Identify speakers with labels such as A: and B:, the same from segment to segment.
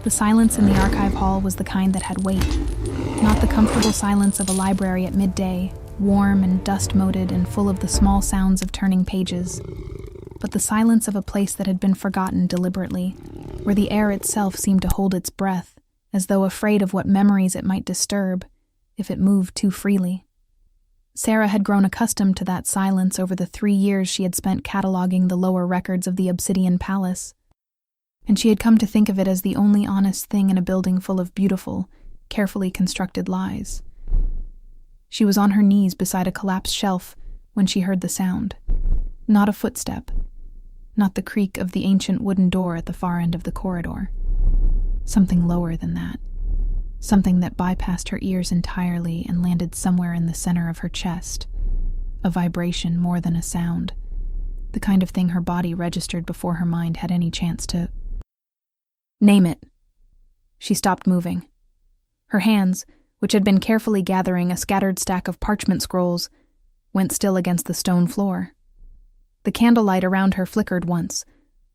A: The silence in the archive hall was the kind that had weight, not the comfortable silence of a library at midday, warm and dust-moted and full of the small sounds of turning pages, but the silence of a place that had been forgotten deliberately, where the air itself seemed to hold its breath, as though afraid of what memories it might disturb if it moved too freely. Sarah had grown accustomed to that silence over the 3 years she had spent cataloging the lower records of the Obsidian Palace, and she had come to think of it as the only honest thing in a building full of beautiful, carefully constructed lies. She was on her knees beside a collapsed shelf when she heard the sound. Not a footstep, not the creak of the ancient wooden door at the far end of the corridor. Something lower than that. Something that bypassed her ears entirely and landed somewhere in the center of her chest. A vibration more than a sound. The kind of thing her body registered before her mind had any chance to... Name it. She stopped moving. Her hands, which had been carefully gathering a scattered stack of parchment scrolls, went still against the stone floor. The candlelight around her flickered once,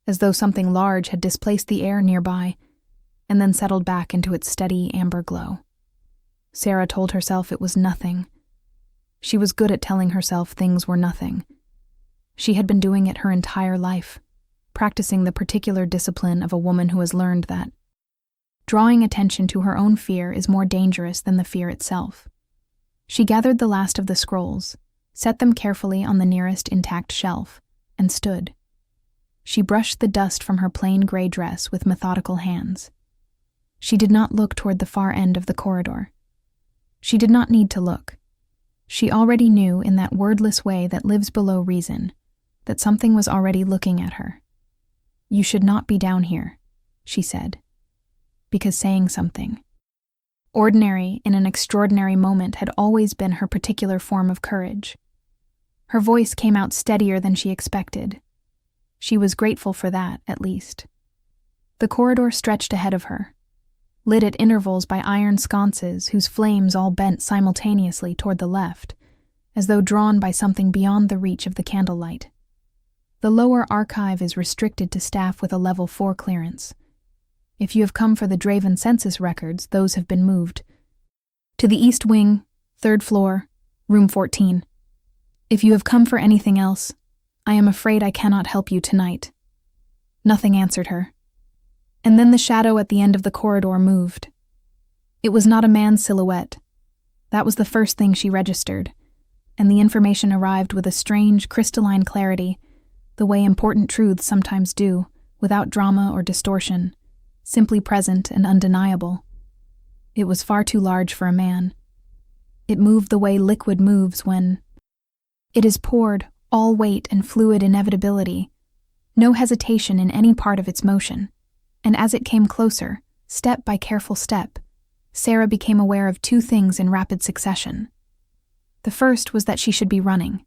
A: as though something large had displaced the air nearby, and then settled back into its steady amber glow. Sarah told herself it was nothing. She was good at telling herself things were nothing. She had been doing it her entire life, practicing the particular discipline of a woman who has learned that drawing attention to her own fear is more dangerous than the fear itself. She gathered the last of the scrolls, set them carefully on the nearest intact shelf, and stood. She brushed the dust from her plain gray dress with methodical hands. She did not look toward the far end of the corridor. She did not need to look. She already knew in that wordless way that lives below reason that something was already looking at her. "You should not be down here," she said, because saying something, ordinary in an extraordinary moment, had always been her particular form of courage. Her voice came out steadier than she expected. She was grateful for that, at least. The corridor stretched ahead of her, lit at intervals by iron sconces whose flames all bent simultaneously toward the left, as though drawn by something beyond the reach of the candlelight. The lower archive is restricted to staff with a level 4 clearance. If you have come for the Draven census records, those have been moved to the east wing, 3rd floor, room 14. If you have come for anything else, I am afraid I cannot help you tonight. Nothing answered her. And then the shadow at the end of the corridor moved. It was not a man's silhouette. That was the first thing she registered, and the information arrived with a strange, crystalline clarity, the way important truths sometimes do, without drama or distortion, simply present and undeniable. It was far too large for a man. It moved the way liquid moves when it is poured, all weight and fluid inevitability, no hesitation in any part of its motion. And as it came closer, step by careful step, Sarah became aware of 2 things in rapid succession. The first was that she should be running.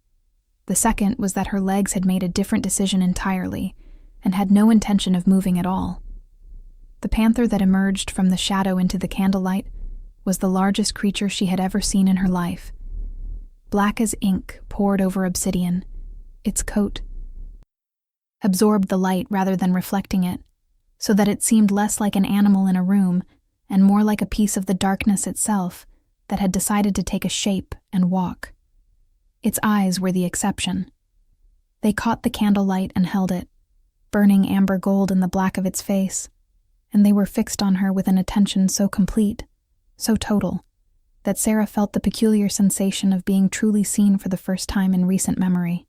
A: The second was that her legs had made a different decision entirely, and had no intention of moving at all. The panther that emerged from the shadow into the candlelight was the largest creature she had ever seen in her life. Black as ink poured over obsidian, its coat absorbed the light rather than reflecting it, so that it seemed less like an animal in a room and more like a piece of the darkness itself that had decided to take a shape and walk. Its eyes were the exception. They caught the candlelight and held it, burning amber gold in the black of its face, and they were fixed on her with an attention so complete, so total, that Sarah felt the peculiar sensation of being truly seen for the first time in recent memory.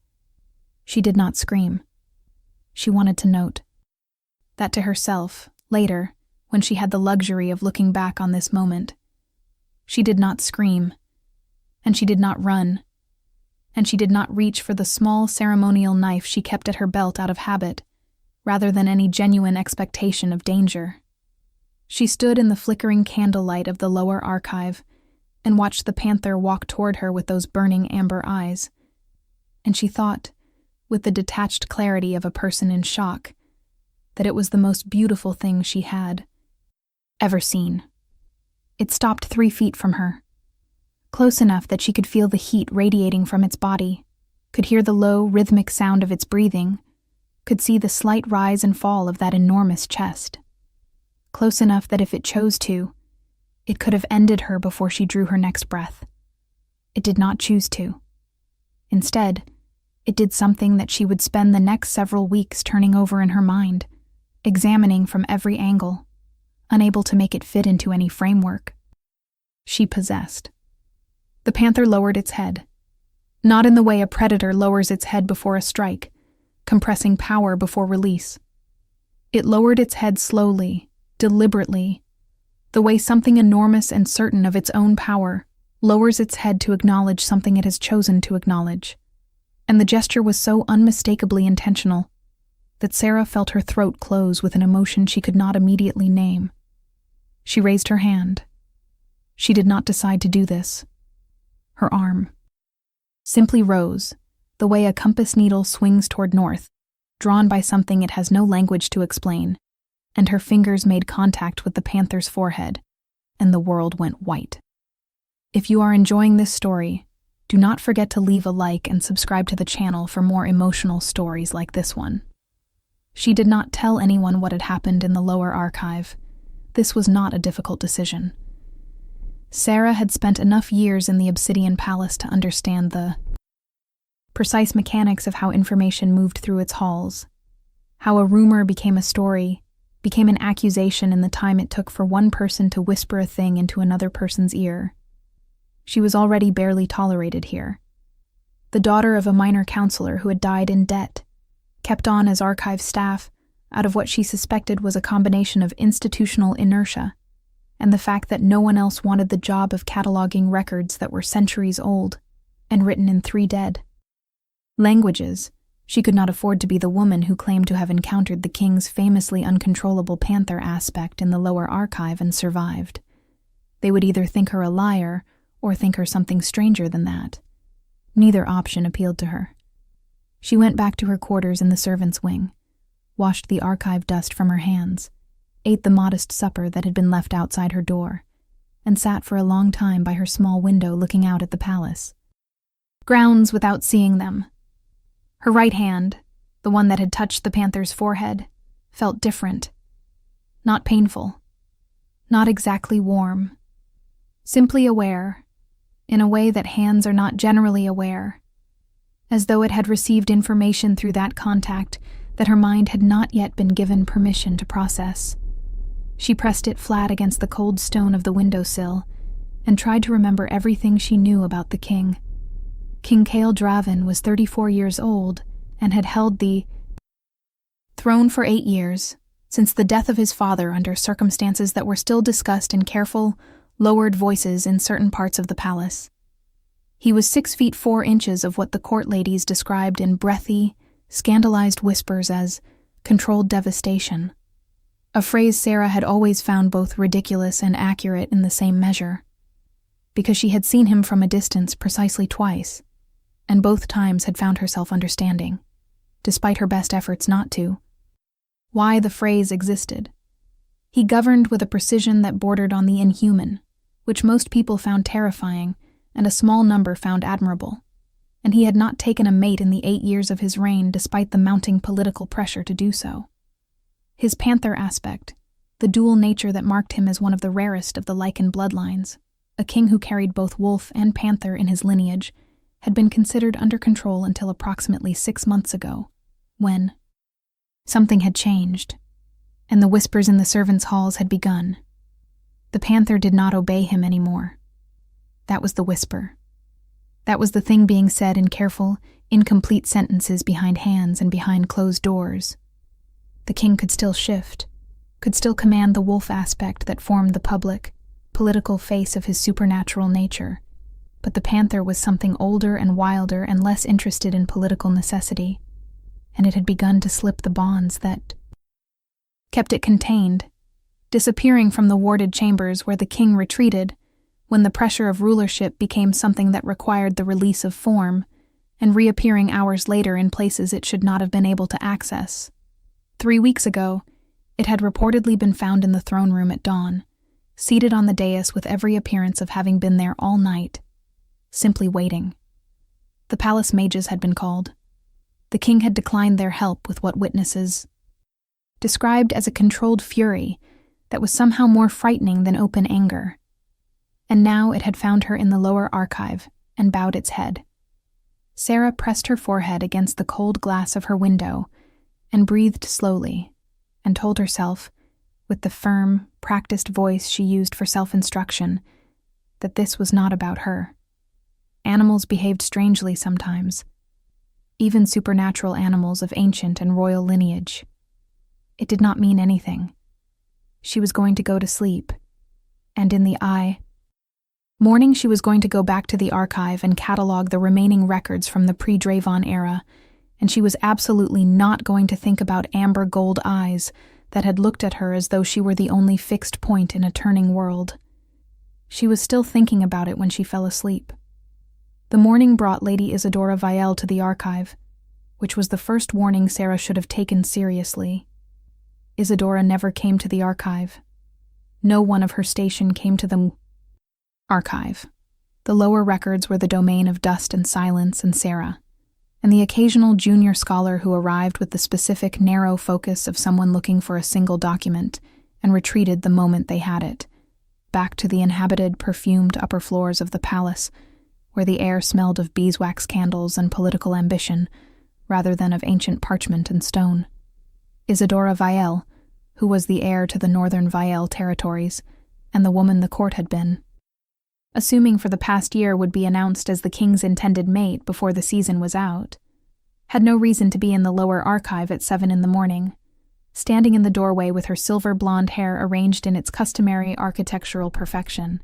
A: She did not scream. She wanted to note that to herself, later, when she had the luxury of looking back on this moment. She did not scream, and she did not run, and she did not reach for the small ceremonial knife she kept at her belt out of habit, rather than any genuine expectation of danger. She stood in the flickering candlelight of the lower archive and watched the panther walk toward her with those burning amber eyes, and she thought, with the detached clarity of a person in shock, that it was the most beautiful thing she had ever seen. It stopped 3 feet from her, close enough that she could feel the heat radiating from its body, could hear the low, rhythmic sound of its breathing, could see the slight rise and fall of that enormous chest. close enough that if it chose to, it could have ended her before she drew her next breath. It did not choose to. Instead, it did something that she would spend the next several weeks turning over in her mind, examining from every angle, unable to make it fit into any framework. She possessed. The panther lowered its head, not in the way a predator lowers its head before a strike, compressing power before release. It lowered its head slowly, deliberately, the way something enormous and certain of its own power lowers its head to acknowledge something it has chosen to acknowledge. And the gesture was so unmistakably intentional that Sarah felt her throat close with an emotion she could not immediately name. She raised her hand. She did not decide to do this. Her arm simply rose, the way a compass needle swings toward north, drawn by something it has no language to explain, and her fingers made contact with the panther's forehead, and the world went white. If you are enjoying this story, do not forget to leave a like and subscribe to the channel for more emotional stories like this one. She did not tell anyone what had happened in the lower archive. This was not a difficult decision. Sarah had spent enough years in the Obsidian Palace to understand the precise mechanics of how information moved through its halls, how a rumor became a story, became an accusation in the time it took for one person to whisper a thing into another person's ear. She was already barely tolerated here. The daughter of a minor counselor who had died in debt, kept on as archive staff out of what she suspected was a combination of institutional inertia and the fact that no one else wanted the job of cataloging records that were centuries old and written in 3 dead languages. She could not afford to be the woman who claimed to have encountered the king's famously uncontrollable panther aspect in the lower archive and survived. They would either think her a liar or think her something stranger than that. Neither option appealed to her. She went back to her quarters in the servants' wing, washed the archive dust from her hands, ate the modest supper that had been left outside her door, and sat for a long time by her small window looking out at the palace. Grounds without seeing them. Her right hand, the one that had touched the panther's forehead, felt different. Not painful. Not exactly warm. Simply aware, in a way that hands are not generally aware, as though it had received information through that contact that her mind had not yet been given permission to process. She pressed it flat against the cold stone of the windowsill and tried to remember everything she knew about the king. King Cale Draven was 34 years old and had held the throne for 8 years, since the death of his father under circumstances that were still discussed in careful, lowered voices in certain parts of the palace. He was 6 feet 4 inches of what the court ladies described in breathy, scandalized whispers as controlled devastation, a phrase Sarah had always found both ridiculous and accurate in the same measure, because she had seen him from a distance precisely twice, and both times had found herself understanding, despite her best efforts not to, why the phrase existed. He governed with a precision that bordered on the inhuman, which most people found terrifying and a small number found admirable, and he had not taken a mate in the 8 years of his reign despite the mounting political pressure to do so. His panther aspect, the dual nature that marked him as one of the rarest of the lichen bloodlines, a king who carried both wolf and panther in his lineage, had been considered under control until approximately 6 months ago, when something had changed, and the whispers in the servants' halls had begun. The panther did not obey him anymore. That was the whisper. That was the thing being said in careful, incomplete sentences behind hands and behind closed doors. The king could still shift, could still command the wolf aspect that formed the public, political face of his supernatural nature, but the panther was something older and wilder and less interested in political necessity, and it had begun to slip the bonds that kept it contained, disappearing from the warded chambers where the king retreated when the pressure of rulership became something that required the release of form, and reappearing hours later in places it should not have been able to access. 3 weeks ago, it had reportedly been found in the throne room at dawn, seated on the dais with every appearance of having been there all night, simply waiting. The palace mages had been called. The king had declined their help with what witnesses described as a controlled fury that was somehow more frightening than open anger. And now it had found her in the lower archive and bowed its head. Sarah pressed her forehead against the cold glass of her window and breathed slowly, and told herself, with the firm, practiced voice she used for self-instruction, that this was not about her. Animals behaved strangely sometimes, even supernatural animals of ancient and royal lineage. It did not mean anything. She was going to go to sleep, and in the morning she was going to go back to the archive and catalog the remaining records from the pre-Dravon era, and she was absolutely not going to think about amber gold eyes that had looked at her as though she were the only fixed point in a turning world. She was still thinking about it when she fell asleep. The morning brought Lady Isadora Vielle to the archive, which was the first warning Sarah should have taken seriously. Isadora never came to the archive. No one of her station came to the archive. The lower records were the domain of Dust and Silence and Sarah, and the occasional junior scholar who arrived with the specific narrow focus of someone looking for a single document and retreated the moment they had it, back to the inhabited, perfumed upper floors of the palace, where the air smelled of beeswax candles and political ambition, rather than of ancient parchment and stone. Isadora Vielle, who was the heir to the northern Vielle territories, and the woman the court had been, assuming for the past year would be announced as the king's intended mate before the season was out, had no reason to be in the lower archive at 7 a.m, standing in the doorway with her silver blonde hair arranged in its customary architectural perfection,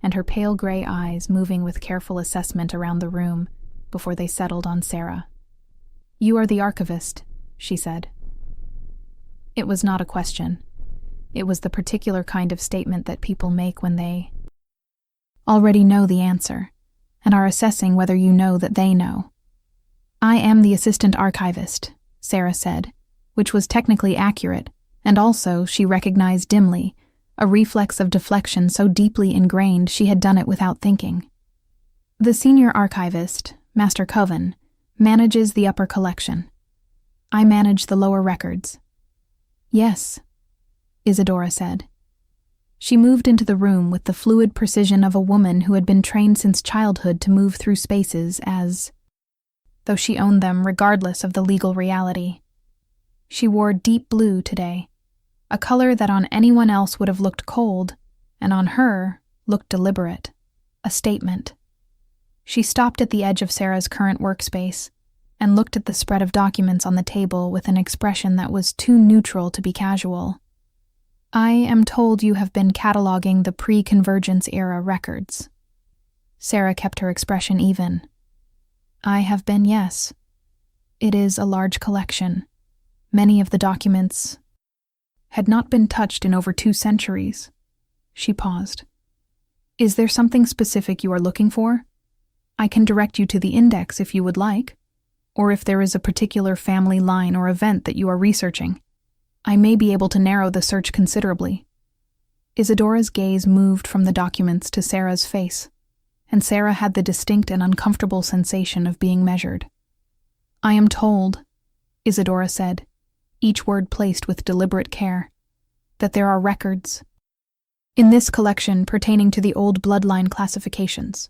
A: and her pale gray eyes moving with careful assessment around the room before they settled on Sarah. "You are the archivist," she said. It was not a question. It was the particular kind of statement that people make when they already know the answer, and are assessing whether you know that they know. "I am the assistant archivist," Sarah said, which was technically accurate, and also, she recognized dimly, a reflex of deflection so deeply ingrained she had done it without thinking. "The senior archivist, Master Coven, manages the upper collection. I manage the lower records." "Yes," Isadora said. She moved into the room with the fluid precision of a woman who had been trained since childhood to move through spaces as though she owned them regardless of the legal reality. She wore deep blue today, a color that on anyone else would have looked cold, and on her looked deliberate, a statement. She stopped at the edge of Sarah's current workspace and looked at the spread of documents on the table with an expression that was too neutral to be casual. "I am told you have been cataloging the pre-convergence era records." Sarah kept her expression even. "I have been, yes. It is a large collection. Many of the documents had not been touched in over 2 centuries. She paused. "Is there something specific you are looking for? I can direct you to the index if you would like, or if there is a particular family line or event that you are researching. I may be able to narrow the search considerably." Isadora's gaze moved from the documents to Sarah's face, and Sarah had the distinct and uncomfortable sensation of being measured. "I am told," Isadora said, each word placed with deliberate care, "that there are records in this collection pertaining to the old bloodline classifications,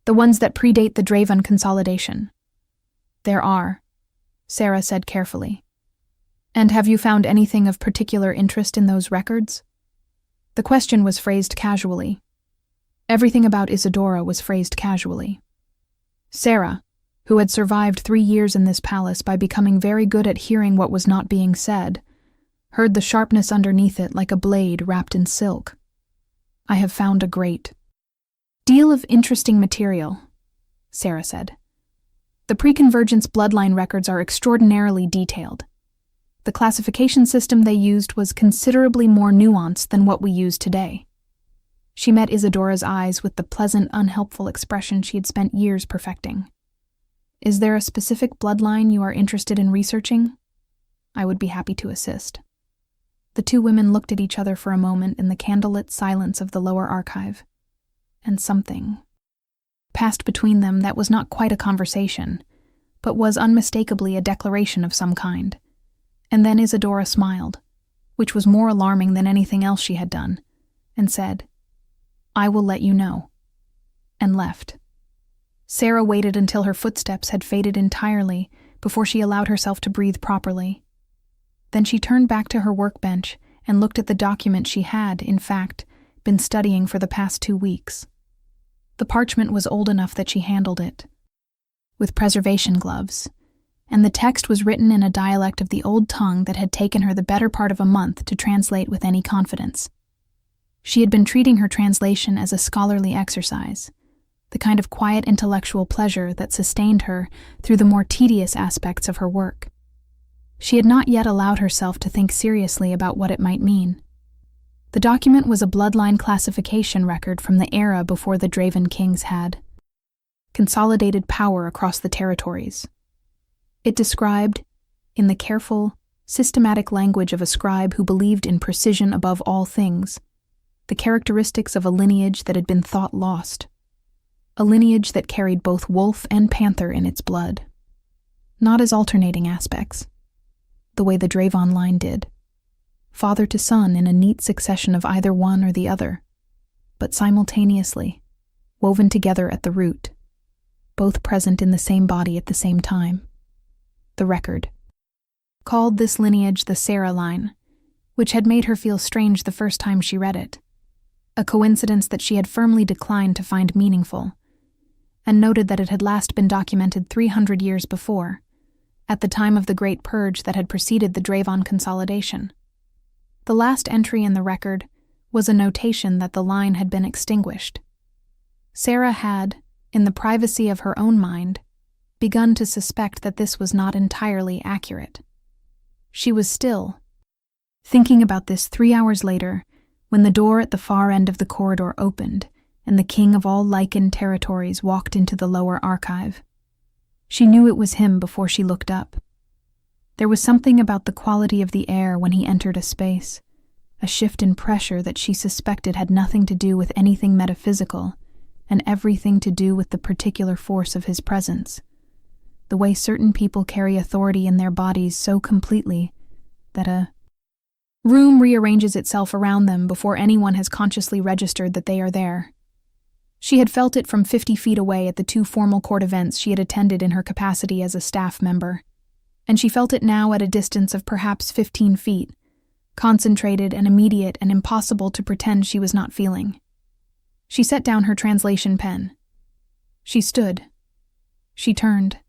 A: the ones that predate the Dravon consolidation." "There are," Sarah said carefully. "And have you found anything of particular interest in those records?" The question was phrased casually. Everything about Isadora was phrased casually. Sarah, who had survived 3 years in this palace by becoming very good at hearing what was not being said, heard the sharpness underneath it like a blade wrapped in silk. "I have found a great deal of interesting material," Sarah said. "The pre-convergence bloodline records are extraordinarily detailed. The classification system they used was considerably more nuanced than what we use today." She met Isadora's eyes with the pleasant, unhelpful expression she had spent years perfecting. "Is there a specific bloodline you are interested in researching? I would be happy to assist." The two women looked at each other for a moment in the candlelit silence of the lower archive, and something passed between them that was not quite a conversation, but was unmistakably a declaration of some kind. And then Isadora smiled, which was more alarming than anything else she had done, and said, "I will let you know," and left. Sarah waited until her footsteps had faded entirely before she allowed herself to breathe properly. Then she turned back to her workbench and looked at the document she had, in fact, been studying for the past 2 weeks. The parchment was old enough that she handled it with preservation gloves, and the text was written in a dialect of the old tongue that had taken her the better part of a month to translate with any confidence. She had been treating her translation as a scholarly exercise, the kind of quiet intellectual pleasure that sustained her through the more tedious aspects of her work. She had not yet allowed herself to think seriously about what it might mean. The document was a bloodline classification record from the era before the Draven kings had consolidated power across the territories. It described, in the careful, systematic language of a scribe who believed in precision above all things, the characteristics of a lineage that had been thought lost, a lineage that carried both wolf and panther in its blood, not as alternating aspects, the way the Draven line did, father to son in a neat succession of either one or the other, but simultaneously, woven together at the root, both present in the same body at the same time. The record called this lineage the Sarah line, which had made her feel strange the first time she read it, a coincidence that she had firmly declined to find meaningful, and noted that it had last been documented 300 years before, at the time of the Great Purge that had preceded the Draven consolidation. The last entry in the record was a notation that the line had been extinguished. Sarah had, in the privacy of her own mind, begun to suspect that this was not entirely accurate. She was still thinking about this 3 hours later when the door at the far end of the corridor opened and the king of all Lycan territories walked into the lower archive. She knew it was him before she looked up. There was something about the quality of the air when he entered a space, a shift in pressure that she suspected had nothing to do with anything metaphysical and everything to do with the particular force of his presence, the way certain people carry authority in their bodies so completely that a room rearranges itself around them before anyone has consciously registered that they are there. She had felt it from 50 feet away at the 2 formal court events she had attended in her capacity as a staff member, and she felt it now at a distance of perhaps 15 feet, concentrated and immediate and impossible to pretend she was not feeling. She set down her translation pen. She stood. She turned.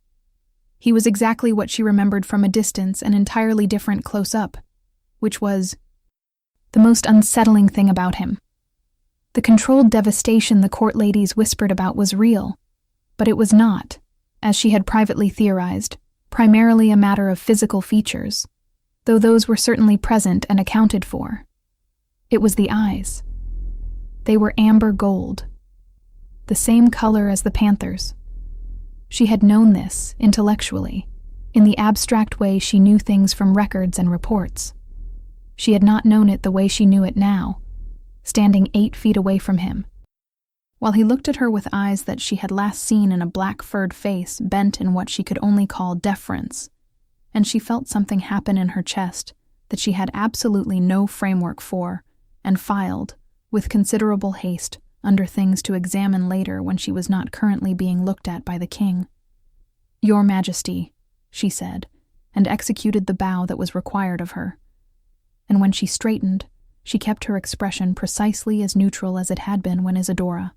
A: He was exactly what she remembered from a distance and entirely different close-up, which was the most unsettling thing about him. The controlled devastation the court ladies whispered about was real, but it was not, as she had privately theorized, primarily a matter of physical features, though those were certainly present and accounted for. It was the eyes. They were amber gold, the same color as the Panther's. She had known this, intellectually, in the abstract way she knew things from records and reports. She had not known it the way she knew it now, standing 8 feet away from him, while he looked at her with eyes that she had last seen in a black-furred face bent in what she could only call deference, and she felt something happen in her chest that she had absolutely no framework for, and filed, with considerable haste, under things to examine later when she was not currently being looked at by the king. "Your Majesty," she said, and executed the bow that was required of her. And when she straightened, she kept her expression precisely as neutral as it had been when Isadora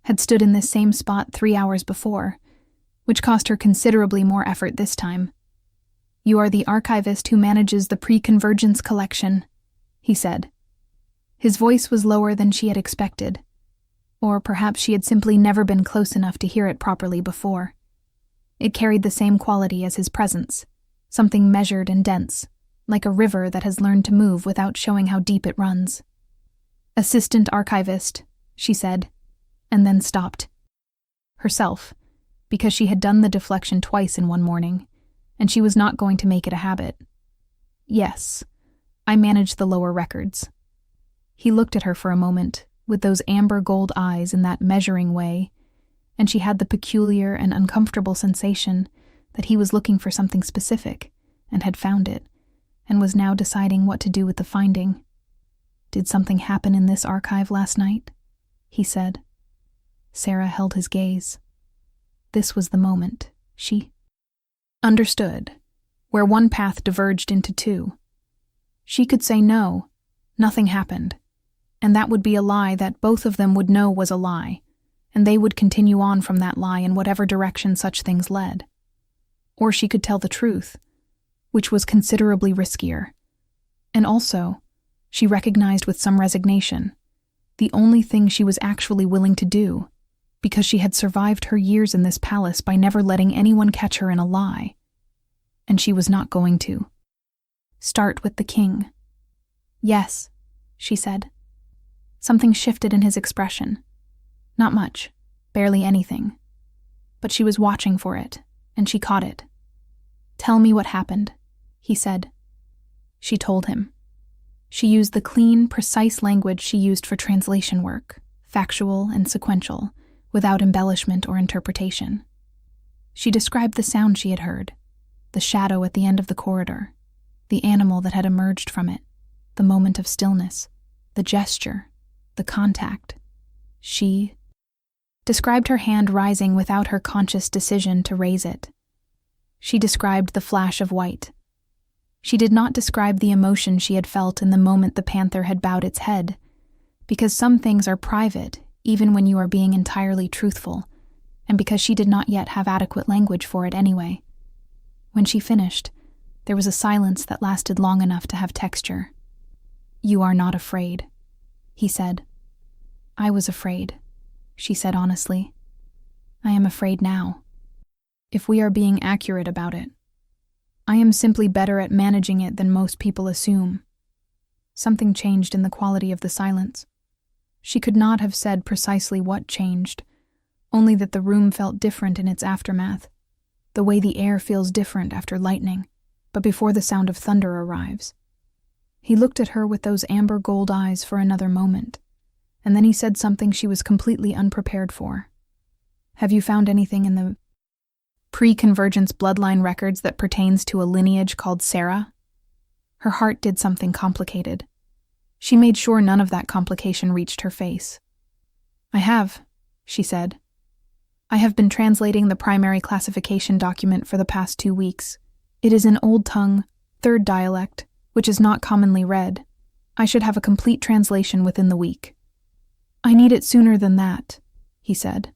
A: had stood in this same spot 3 hours before, which cost her considerably more effort this time. "You are the archivist who manages the pre-convergence collection," he said. His voice was lower than she had expected, or perhaps she had simply never been close enough to hear it properly before. It carried the same quality as his presence, something measured and dense, like a river that has learned to move without showing how deep it runs. "Assistant archivist," she said, and then stopped. Herself, because she had done the deflection twice in one morning, and she was not going to make it a habit. "Yes, I manage the lower records." He looked at her for a moment, with those amber gold eyes in that measuring way, and she had the peculiar and uncomfortable sensation that he was looking for something specific, and had found it, and was now deciding what to do with the finding. "Did something happen in this archive last night?" he said. Sarah held his gaze. This was the moment. She understood, where one path diverged into two. She could say no, nothing happened, and that would be a lie that both of them would know was a lie, and they would continue on from that lie in whatever direction such things led. Or she could tell the truth, which was considerably riskier. And also, she recognized with some resignation, the only thing she was actually willing to do, because she had survived her years in this palace by never letting anyone catch her in a lie. And she was not going to. "Start with the king." "Yes," she said. Something shifted in his expression. Not much, barely anything. But she was watching for it, and she caught it. "Tell me what happened," he said. She told him. She used the clean, precise language she used for translation work, factual and sequential, without embellishment or interpretation. She described the sound she had heard, the shadow at the end of the corridor, the animal that had emerged from it, the moment of stillness, the gesture, the contact. She described her hand rising without her conscious decision to raise it. She described the flash of white. She did not describe the emotion she had felt in the moment the panther had bowed its head, because some things are private even when you are being entirely truthful, and because she did not yet have adequate language for it anyway. When she finished, there was a silence that lasted long enough to have texture. "You are not afraid," he said. "I was afraid," she said honestly. "I am afraid now. If we are being accurate about it, I am simply better at managing it than most people assume." Something changed in the quality of the silence. She could not have said precisely what changed, only that the room felt different in its aftermath, the way the air feels different after lightning, but before the sound of thunder arrives. He looked at her with those amber gold eyes for another moment, and then he said something she was completely unprepared for. "Have you found anything in the pre-convergence bloodline records that pertains to a lineage called Sarah?" Her heart did something complicated. She made sure none of that complication reached her face. "I have," she said. "I have been translating the primary classification document for the past 2 weeks. It is in Old Tongue, 3rd dialect, which is not commonly read. I should have a complete translation within the week." "I need it sooner than that," he said.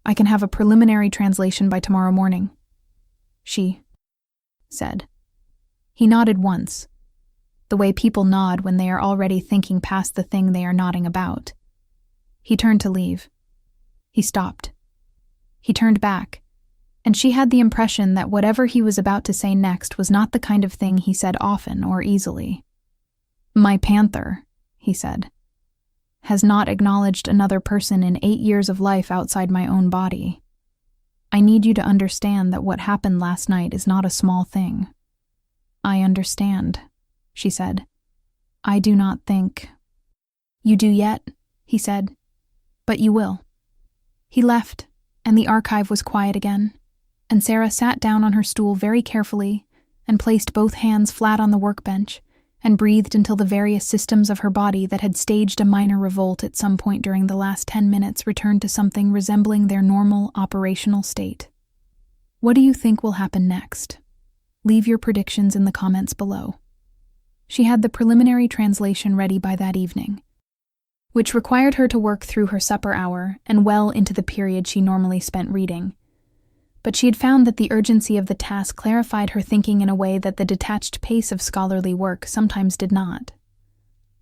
A: "I can have a preliminary translation by tomorrow morning," she said. He nodded once, the way people nod when they are already thinking past the thing they are nodding about. He turned to leave. He stopped. He turned back, and she had the impression that whatever he was about to say next was not the kind of thing he said often or easily. "My panther," he said, "has not acknowledged another person in 8 years of life outside my own body. I need you to understand that what happened last night is not a small thing." "I understand," she said. "I do not think—" "You do yet," he said, "but you will." He left, and the archive was quiet again, and Sarah sat down on her stool very carefully and placed both hands flat on the workbench and breathed until the various systems of her body that had staged a minor revolt at some point during the last 10 minutes returned to something resembling their normal operational state. What do you think will happen next? Leave your predictions in the comments below. She had the preliminary translation ready by that evening, which required her to work through her supper hour and well into the period she normally spent reading. But she had found that the urgency of the task clarified her thinking in a way that the detached pace of scholarly work sometimes did not.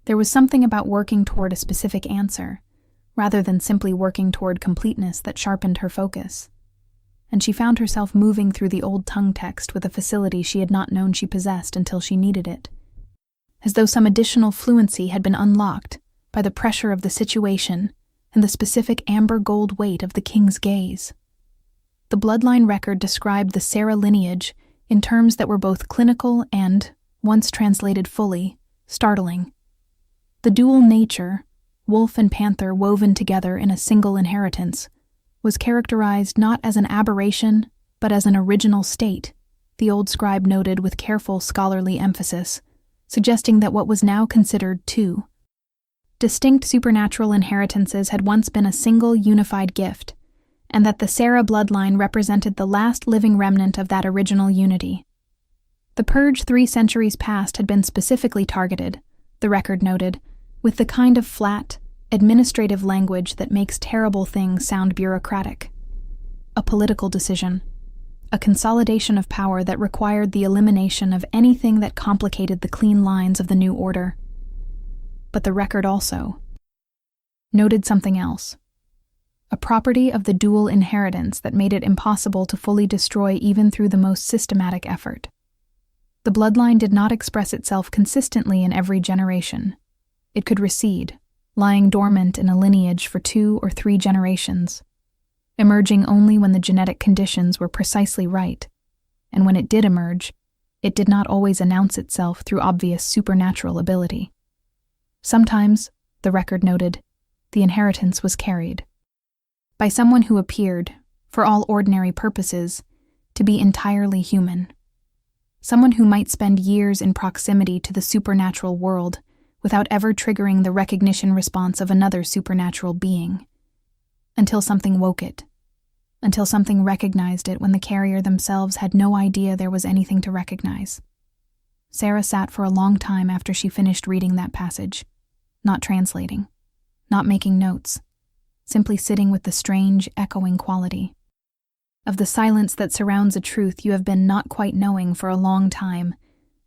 A: There was something about working toward a specific answer, rather than simply working toward completeness, that sharpened her focus. And she found herself moving through the Old Tongue text with a facility she had not known she possessed until she needed it, as though some additional fluency had been unlocked by the pressure of the situation and the specific amber gold weight of the king's gaze. The bloodline record described the Sarah lineage in terms that were both clinical and, once translated fully, startling. The dual nature, wolf and panther woven together in a single inheritance, was characterized not as an aberration, but as an original state, the old scribe noted with careful scholarly emphasis, suggesting that what was now considered two distinct supernatural inheritances had once been a single unified gift, and that the Sarah bloodline represented the last living remnant of that original unity. The purge 3 centuries past had been specifically targeted, the record noted, with the kind of flat, administrative language that makes terrible things sound bureaucratic. A political decision, a consolidation of power that required the elimination of anything that complicated the clean lines of the new order. But the record also noted something else, a property of the dual inheritance that made it impossible to fully destroy even through the most systematic effort. The bloodline did not express itself consistently in every generation. It could recede, lying dormant in a lineage for 2 or 3 generations, emerging only when the genetic conditions were precisely right, and when it did emerge, it did not always announce itself through obvious supernatural ability. Sometimes, the record noted, the inheritance was carried by someone who appeared, for all ordinary purposes, to be entirely human. Someone who might spend years in proximity to the supernatural world without ever triggering the recognition response of another supernatural being, until something woke it, until something recognized it when the carrier themselves had no idea there was anything to recognize. Sarah sat for a long time after she finished reading that passage, not translating, not making notes, simply sitting with the strange, echoing quality of the silence that surrounds a truth you have been not quite knowing for a long time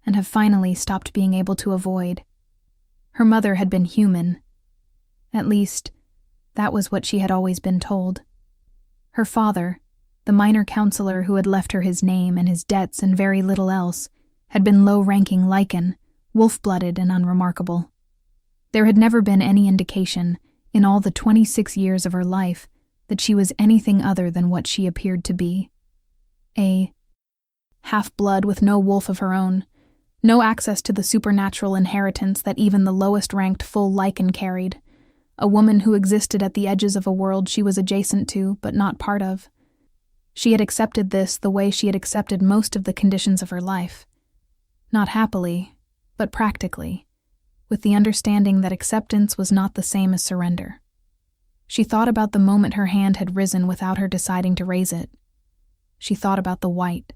A: and have finally stopped being able to avoid. Her mother had been human. At least, that was what she had always been told. Her father, the minor counselor who had left her his name and his debts and very little else, had been low-ranking lichen, wolf-blooded and unremarkable. There had never been any indication, in all the 26 years of her life, that she was anything other than what she appeared to be. A half-blood with no wolf of her own, no access to the supernatural inheritance that even the lowest-ranked full lichen carried, a woman who existed at the edges of a world she was adjacent to but not part of. She had accepted this the way she had accepted most of the conditions of her life. Not happily, but practically, with the understanding that acceptance was not the same as surrender. She thought about the moment her hand had risen without her deciding to raise it. She thought about the white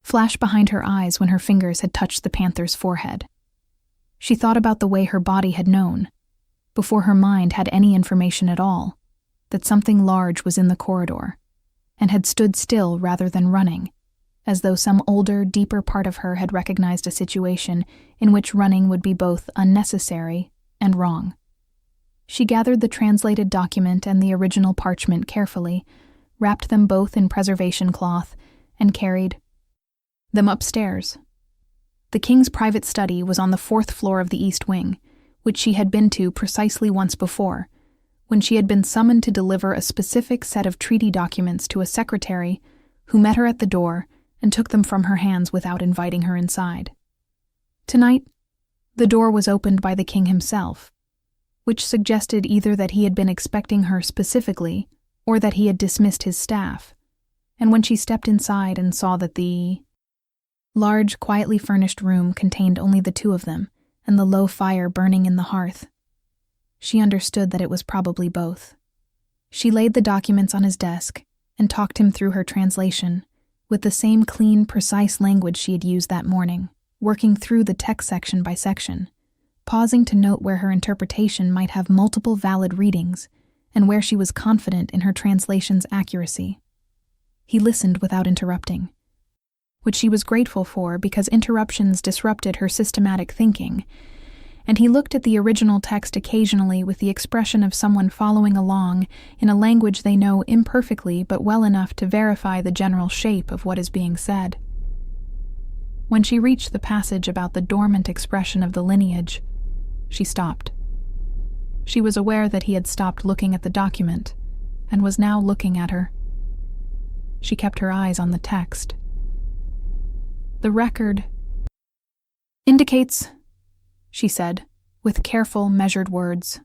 A: flash behind her eyes when her fingers had touched the Panther's forehead. She thought about the way her body had known, before her mind had any information at all, that something large was in the corridor, and had stood still rather than running, as though some older, deeper part of her had recognized a situation in which running would be both unnecessary and wrong. She gathered the translated document and the original parchment carefully, wrapped them both in preservation cloth, and carried them upstairs. The king's private study was on the 4th floor of the East Wing, which she had been to precisely once before, when she had been summoned to deliver a specific set of treaty documents to a secretary who met her at the door and took them from her hands without inviting her inside. Tonight, the door was opened by the king himself, which suggested either that he had been expecting her specifically or that he had dismissed his staff, and when she stepped inside and saw that the large, quietly furnished room contained only the 2 of them and the low fire burning in the hearth, she understood that it was probably both. She laid the documents on his desk and talked him through her translation, with the same clean, precise language she had used that morning, working through the text section by section, pausing to note where her interpretation might have multiple valid readings and where she was confident in her translation's accuracy. He listened without interrupting, which she was grateful for because interruptions disrupted her systematic thinking, and he looked at the original text occasionally with the expression of someone following along in a language they know imperfectly but well enough to verify the general shape of what is being said. When she reached the passage about the dormant expression of the lineage, she stopped. She was aware that he had stopped looking at the document and was now looking at her. She kept her eyes on the text. The record indicates, she said, with careful, measured words,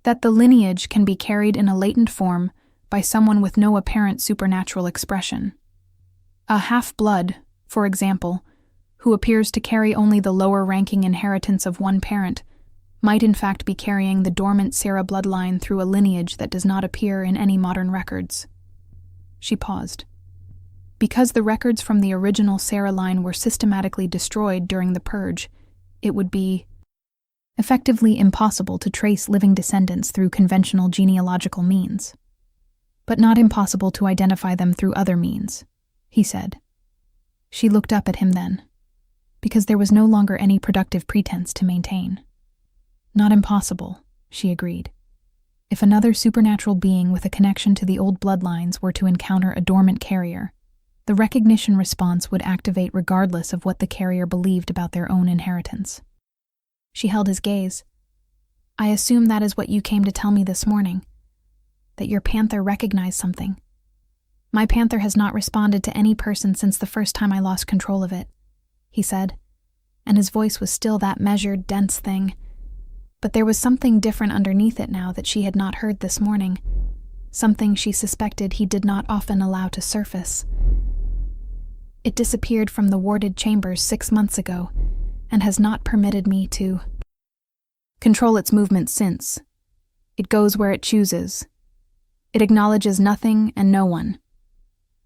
A: that the lineage can be carried in a latent form by someone with no apparent supernatural expression. A half-blood for example, who appears to carry only the lower-ranking inheritance of one parent, might in fact be carrying the dormant Sarah bloodline through a lineage that does not appear in any modern records. She paused. Because the records from the original Sarah line were systematically destroyed during the purge, it would be effectively impossible to trace living descendants through conventional genealogical means. But not impossible to identify them through other means, he said. She looked up at him then, because there was no longer any productive pretense to maintain. Not impossible, she agreed. If another supernatural being with a connection to the old bloodlines were to encounter a dormant carrier, the recognition response would activate regardless of what the carrier believed about their own inheritance. She held his gaze. I assume that is what you came to tell me this morning, that your Panther recognized something. My Panther has not responded to any person since the first time I lost control of it, he said, and his voice was still that measured, dense thing. But there was something different underneath it now that she had not heard this morning, something she suspected he did not often allow to surface. It disappeared from the warded chambers 6 months ago, and has not permitted me to control its movements since. It goes where it chooses. It acknowledges nothing and no one.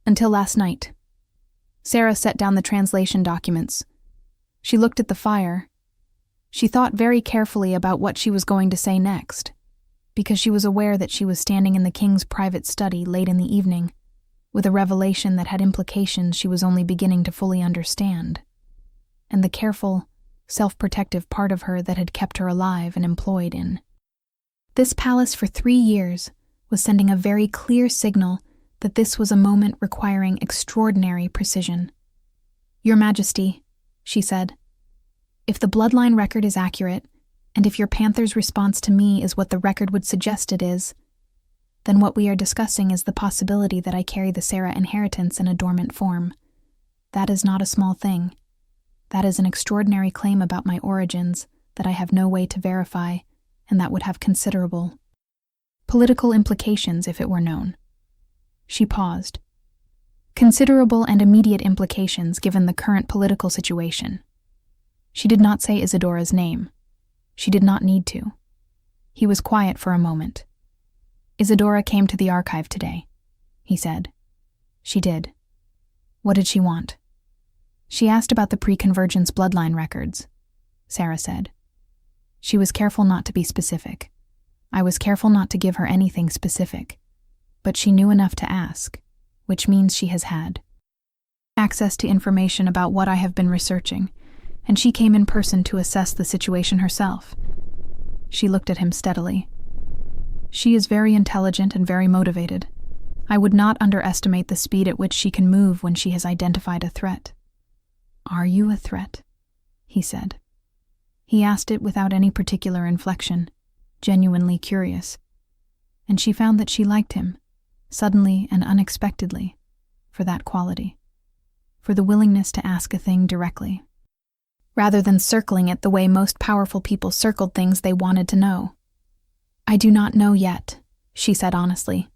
A: Until last night. Sarah set down the translation documents. She looked at the fire. She thought very carefully about what she was going to say next, because she was aware that she was standing in the king's private study late in the evening, with a revelation that had implications she was only beginning to fully understand, and the careful, self-protective part of her that had kept her alive and employed in this palace for 3 years was sending a very clear signal that this was a moment requiring extraordinary precision. Your Majesty, she said, if the bloodline record is accurate, and if your Panther's response to me is what the record would suggest it is, then what we are discussing is the possibility that I carry the Sarah inheritance in a dormant form. That is not a small thing. That is an extraordinary claim about my origins that I have no way to verify, and that would have considerable political implications if it were known. She paused. Considerable and immediate implications given the current political situation. She did not say Isadora's name. She did not need to. He was quiet for a moment. Isadora came to the archive today, he said. She did. What did she want? She asked about the pre-convergence bloodline records, Sarah said. She was careful not to be specific. I was careful not to give her anything specific, but she knew enough to ask, which means she has had access to information about what I have been researching, and she came in person to assess the situation herself. She looked at him steadily. She is very intelligent and very motivated. I would not underestimate the speed at which she can move when she has identified a threat. Are you a threat? He said. He asked it without any particular inflection, genuinely curious. And she found that she liked him, suddenly and unexpectedly, for that quality, for the willingness to ask a thing directly, rather than circling it the way most powerful people circled things they wanted to know. I do not know yet, she said honestly.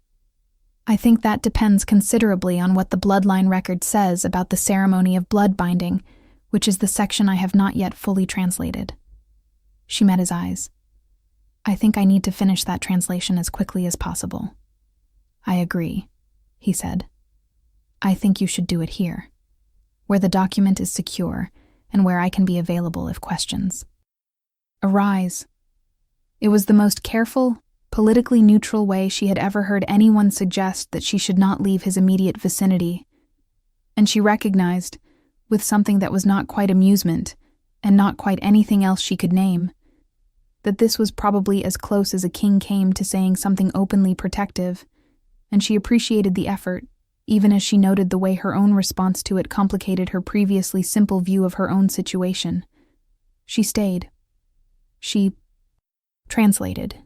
A: I think that depends considerably on what the bloodline record says about the ceremony of blood binding, which is the section I have not yet fully translated. She met his eyes. I think I need to finish that translation as quickly as possible. I agree, he said. I think you should do it here, where the document is secure and where I can be available if questions arise. It was the most careful, politically neutral way she had ever heard anyone suggest that she should not leave his immediate vicinity, and she recognized, with something that was not quite amusement and not quite anything else she could name, that this was probably as close as a king came to saying something openly protective, and she appreciated the effort, even as she noted the way her own response to it complicated her previously simple view of her own situation. She stayed. She translated.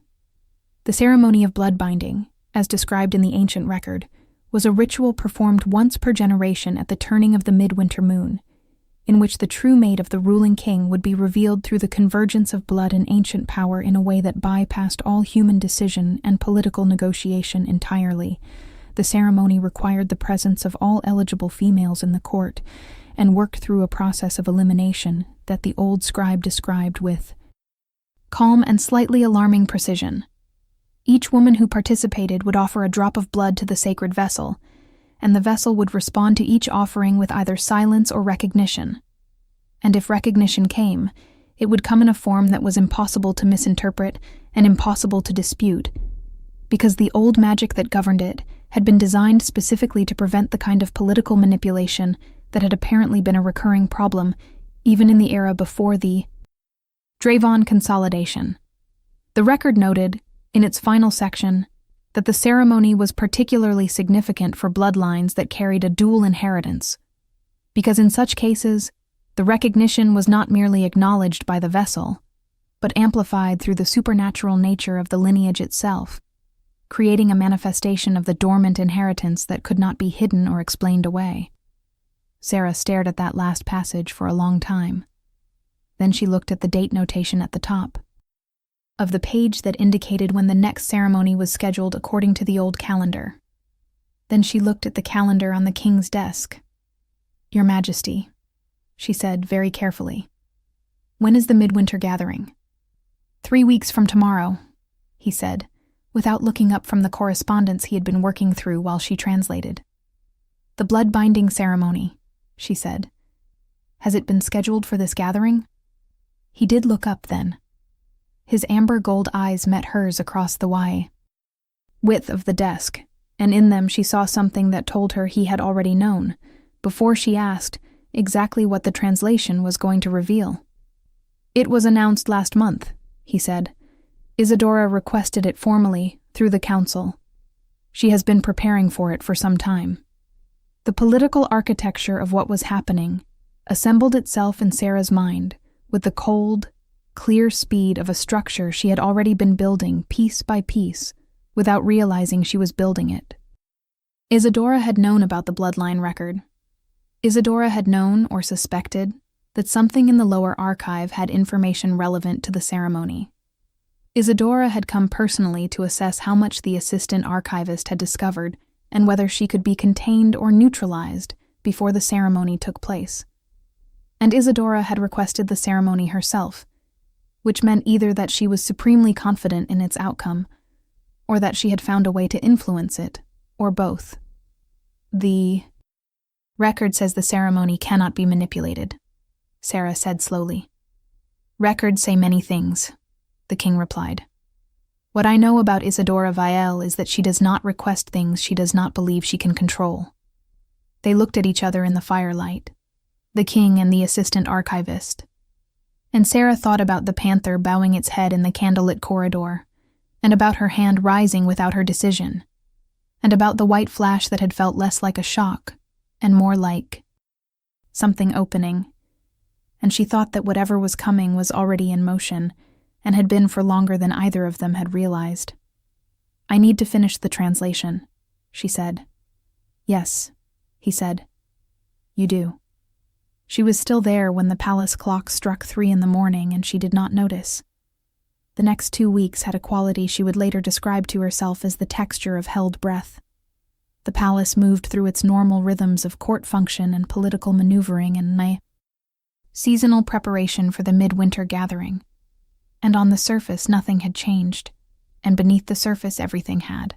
A: The ceremony of blood binding, as described in the ancient record, was a ritual performed once per generation at the turning of the midwinter moon, in which the true mate of the ruling king would be revealed through the convergence of blood and ancient power in a way that bypassed all human decision and political negotiation entirely. The ceremony required the presence of all eligible females in the court, and worked through a process of elimination that the old scribe described with calm and slightly alarming precision. Each woman who participated would offer a drop of blood to the sacred vessel, and the vessel would respond to each offering with either silence or recognition. And if recognition came, it would come in a form that was impossible to misinterpret and impossible to dispute, because the old magic that governed it had been designed specifically to prevent the kind of political manipulation that had apparently been a recurring problem even in the era before the Draven consolidation. The record noted, in its final section, that the ceremony was particularly significant for bloodlines that carried a dual inheritance, because in such cases, the recognition was not merely acknowledged by the vessel, but amplified through the supernatural nature of the lineage itself, creating a manifestation of the dormant inheritance that could not be hidden or explained away. Sarah stared at that last passage for a long time. Then she looked at the date notation at the top of the page that indicated when the next ceremony was scheduled according to the old calendar. Then she looked at the calendar on the king's desk. "Your Majesty," she said very carefully, "when is the midwinter gathering?" 3 weeks from tomorrow," he said, without looking up from the correspondence he had been working through while she translated. "The blood-binding ceremony," she said. "Has it been scheduled for this gathering?" He did look up then. His amber gold eyes met hers across the width of the desk, and in them she saw something that told her he had already known, before she asked, exactly what the translation was going to reveal. "It was announced last month," he said. "Isadora requested it formally, through the council. She has been preparing for it for some time." The political architecture of what was happening assembled itself in Sarah's mind with the cold, clear speed of a structure she had already been building piece by piece without realizing she was building it. Isadora had known about the bloodline record. Isadora had known or suspected that something in the lower archive had information relevant to the ceremony. Isadora had come personally to assess how much the assistant archivist had discovered and whether she could be contained or neutralized before the ceremony took place. And Isadora had requested the ceremony herself, which meant either that she was supremely confident in its outcome, or that she had found a way to influence it, or both. "The record says the ceremony cannot be manipulated," Sarah said slowly. "Records say many things," the king replied. "What I know about Isadora Vielle is that she does not request things she does not believe she can control." They looked at each other in the firelight, the king and the assistant archivist. And Sarah thought about the panther bowing its head in the candlelit corridor, and about her hand rising without her decision, and about the white flash that had felt less like a shock and more like something opening. And she thought that whatever was coming was already in motion and had been for longer than either of them had realized. "I need to finish the translation," she said. "Yes," he said. "You do." She was still there when the palace clock struck 3 in the morning, and she did not notice. The next 2 weeks had a quality she would later describe to herself as the texture of held breath. The palace moved through its normal rhythms of court function and political maneuvering and seasonal preparation for the midwinter gathering. And on the surface nothing had changed, and beneath the surface everything had.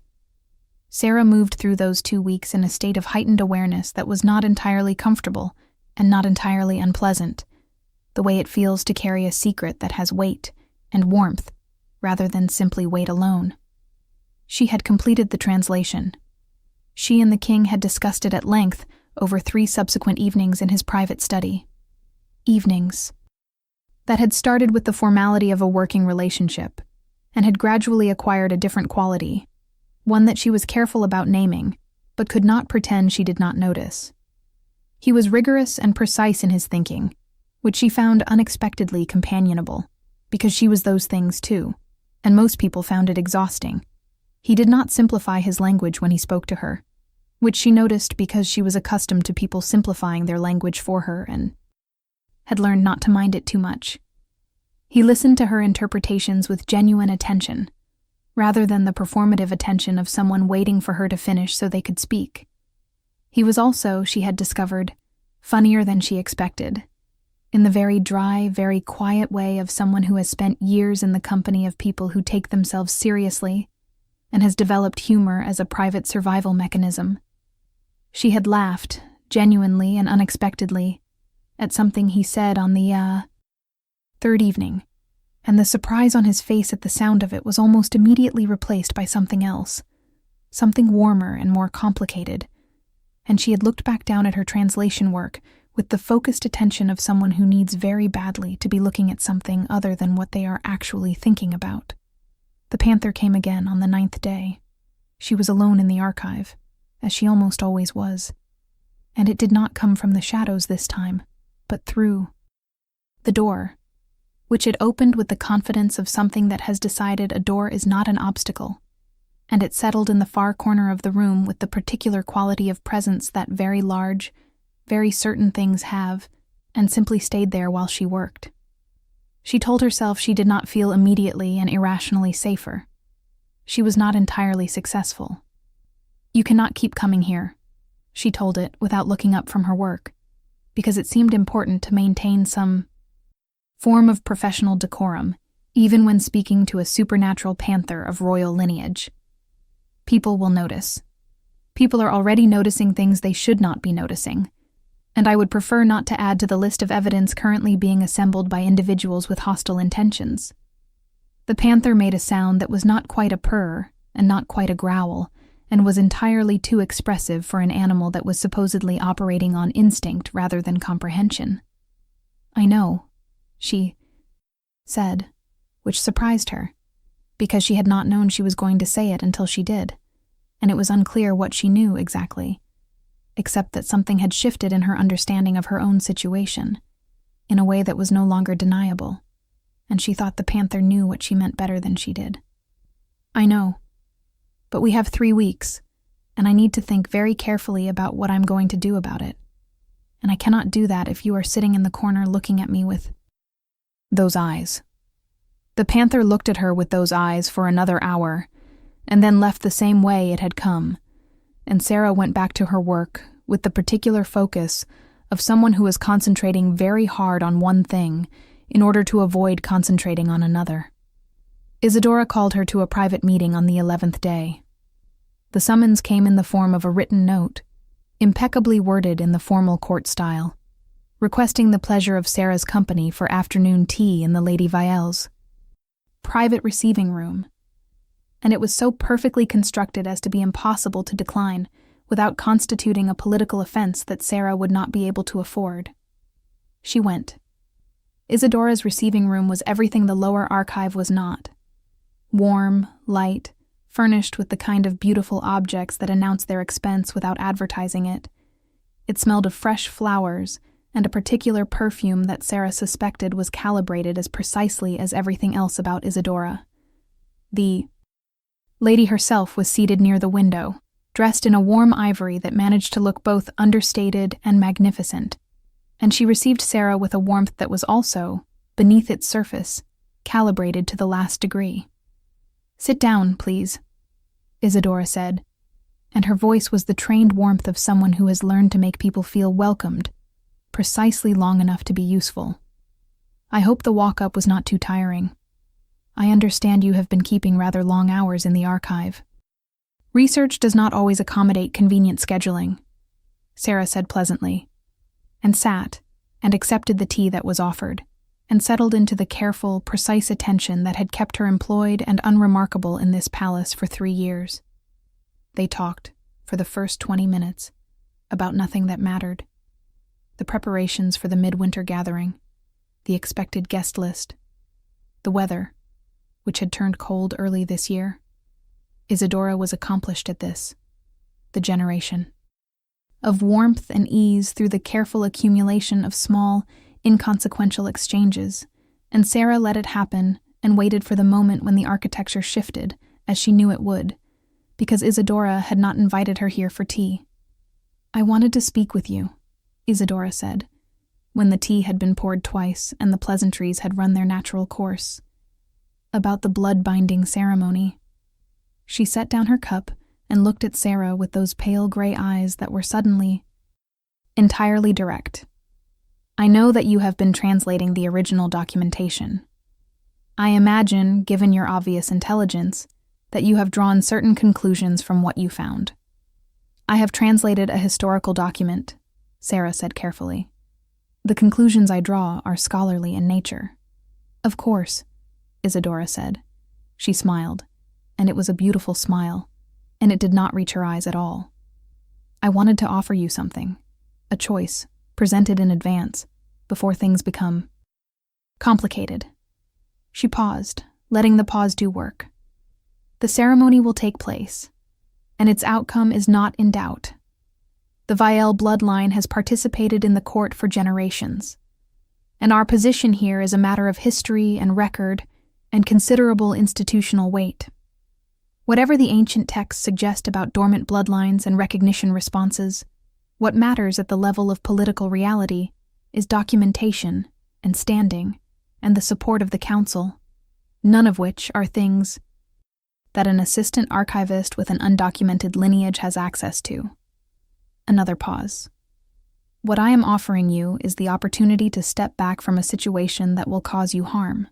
A: Sarah moved through those 2 weeks in a state of heightened awareness that was not entirely comfortable and not entirely unpleasant, the way it feels to carry a secret that has weight and warmth rather than simply weight alone. She had completed the translation. She and the king had discussed it at length over 3 subsequent evenings in his private study. Evenings that had started with the formality of a working relationship and had gradually acquired a different quality, one that she was careful about naming, but could not pretend she did not notice. He was rigorous and precise in his thinking, which she found unexpectedly companionable, because she was those things too, and most people found it exhausting. He did not simplify his language when he spoke to her, which she noticed because she was accustomed to people simplifying their language for her and had learned not to mind it too much. He listened to her interpretations with genuine attention, rather than the performative attention of someone waiting for her to finish so they could speak. He was also, she had discovered, funnier than she expected, in the very dry, very quiet way of someone who has spent years in the company of people who take themselves seriously and has developed humor as a private survival mechanism. She had laughed, genuinely and unexpectedly, at something he said on the, third evening, and the surprise on his face at the sound of it was almost immediately replaced by something else, something warmer and more complicated, and she had looked back down at her translation work with the focused attention of someone who needs very badly to be looking at something other than what they are actually thinking about. The Panther came again on the 9th day. She was alone in the archive, as she almost always was, and it did not come from the shadows this time, but through the door, which had opened with the confidence of something that has decided a door is not an obstacle, and it settled in the far corner of the room with the particular quality of presence that very large, very certain things have, and simply stayed there while she worked. She told herself she did not feel immediately and irrationally safer. She was not entirely successful. "You cannot keep coming here," she told it without looking up from her work, because it seemed important to maintain some form of professional decorum, even when speaking to a supernatural panther of royal lineage. "People will notice. People are already noticing things they should not be noticing, and I would prefer not to add to the list of evidence currently being assembled by individuals with hostile intentions." The panther made a sound that was not quite a purr and not quite a growl, and was entirely too expressive for an animal that was supposedly operating on instinct rather than comprehension. "I know," she said, which surprised her, because she had not known she was going to say it until she did, and it was unclear what she knew exactly, except that something had shifted in her understanding of her own situation, in a way that was no longer deniable, and she thought the panther knew what she meant better than she did. "I know. But we have 3 weeks, and I need to think very carefully about what I'm going to do about it. And I cannot do that if you are sitting in the corner looking at me with those eyes." The panther looked at her with those eyes for another hour, and then left the same way it had come, and Sarah went back to her work with the particular focus of someone who is concentrating very hard on one thing in order to avoid concentrating on another. Isadora called her to a private meeting on the 11th day. The summons came in the form of a written note, impeccably worded in the formal court style, requesting the pleasure of Sarah's company for afternoon tea in the Lady Vielle's private receiving room, and it was so perfectly constructed as to be impossible to decline without constituting a political offense that Sarah would not be able to afford. She went. Isadora's receiving room was everything the lower archive was not. Warm, light, furnished with the kind of beautiful objects that announce their expense without advertising it. It smelled of fresh flowers and a particular perfume that Sarah suspected was calibrated as precisely as everything else about Isadora. The lady herself was seated near the window, dressed in a warm ivory that managed to look both understated and magnificent, and she received Sarah with a warmth that was also, beneath its surface, calibrated to the last degree. "Sit down, please," Isadora said, and her voice was the trained warmth of someone who has learned to make people feel welcomed, precisely long enough to be useful. "I hope the walk-up was not too tiring. I understand you have been keeping rather long hours in the archive." "Research does not always accommodate convenient scheduling," Sarah said pleasantly, and sat, and accepted the tea that was offered, and settled into the careful, precise attention that had kept her employed and unremarkable in this palace for 3 years. They talked, for the first 20 minutes, about nothing that mattered. The preparations for the midwinter gathering, the expected guest list, the weather, which had turned cold early this year. Isadora was accomplished at this. The generation of warmth and ease through the careful accumulation of small, inconsequential exchanges, and Sarah let it happen and waited for the moment when the architecture shifted, as she knew it would, because Isadora had not invited her here for tea. "I wanted to speak with you," Isadora said, when the tea had been poured twice and the pleasantries had run their natural course, "about the blood-binding ceremony." She set down her cup and looked at Sarah with those pale gray eyes that were suddenly Entirely direct. I know that you have been translating the original documentation. I imagine, given your obvious intelligence, that you have drawn certain conclusions from what you found. I have translated a historical document, Sarah said carefully. The conclusions I draw are scholarly in nature. Of course, Isadora said. She smiled, and it was a beautiful smile, and it did not reach her eyes at all. I wanted to offer you something, a choice, presented in advance, before things become complicated. She paused, letting the pause do work. The ceremony will take place, and its outcome is not in doubt. The Vielle bloodline has participated in the court for generations, and our position here is a matter of history and record and considerable institutional weight. Whatever the ancient texts suggest about dormant bloodlines and recognition responses, what matters at the level of political reality is documentation and standing and the support of the council, none of which are things that an assistant archivist with an undocumented lineage has access to. Another pause. What I am offering you is the opportunity to step back from a situation that will cause you harm.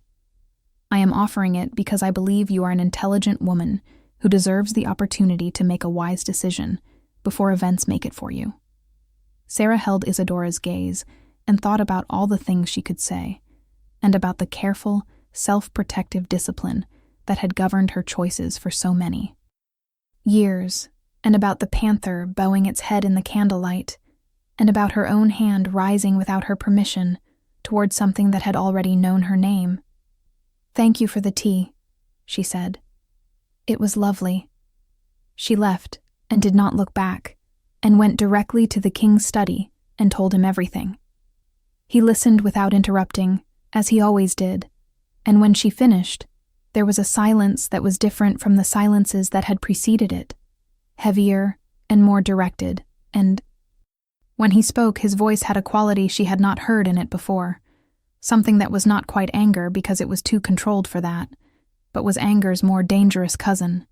A: I am offering it because I believe you are an intelligent woman who deserves the opportunity to make a wise decision before events make it for you. Sarah held Isadora's gaze and thought about all the things she could say, and about the careful, self-protective discipline that had governed her choices for so many years, and about the panther bowing its head in the candlelight, and about her own hand rising without her permission toward something that had already known her name. "Thank you for the tea," she said. "It was lovely." She left and did not look back, and went directly to the king's study and told him everything. He listened without interrupting, as he always did, and when she finished, there was a silence that was different from the silences that had preceded it, heavier and more directed, and when he spoke, his voice had a quality she had not heard in it before, something that was not quite anger because it was too controlled for that, but was anger's more dangerous cousin.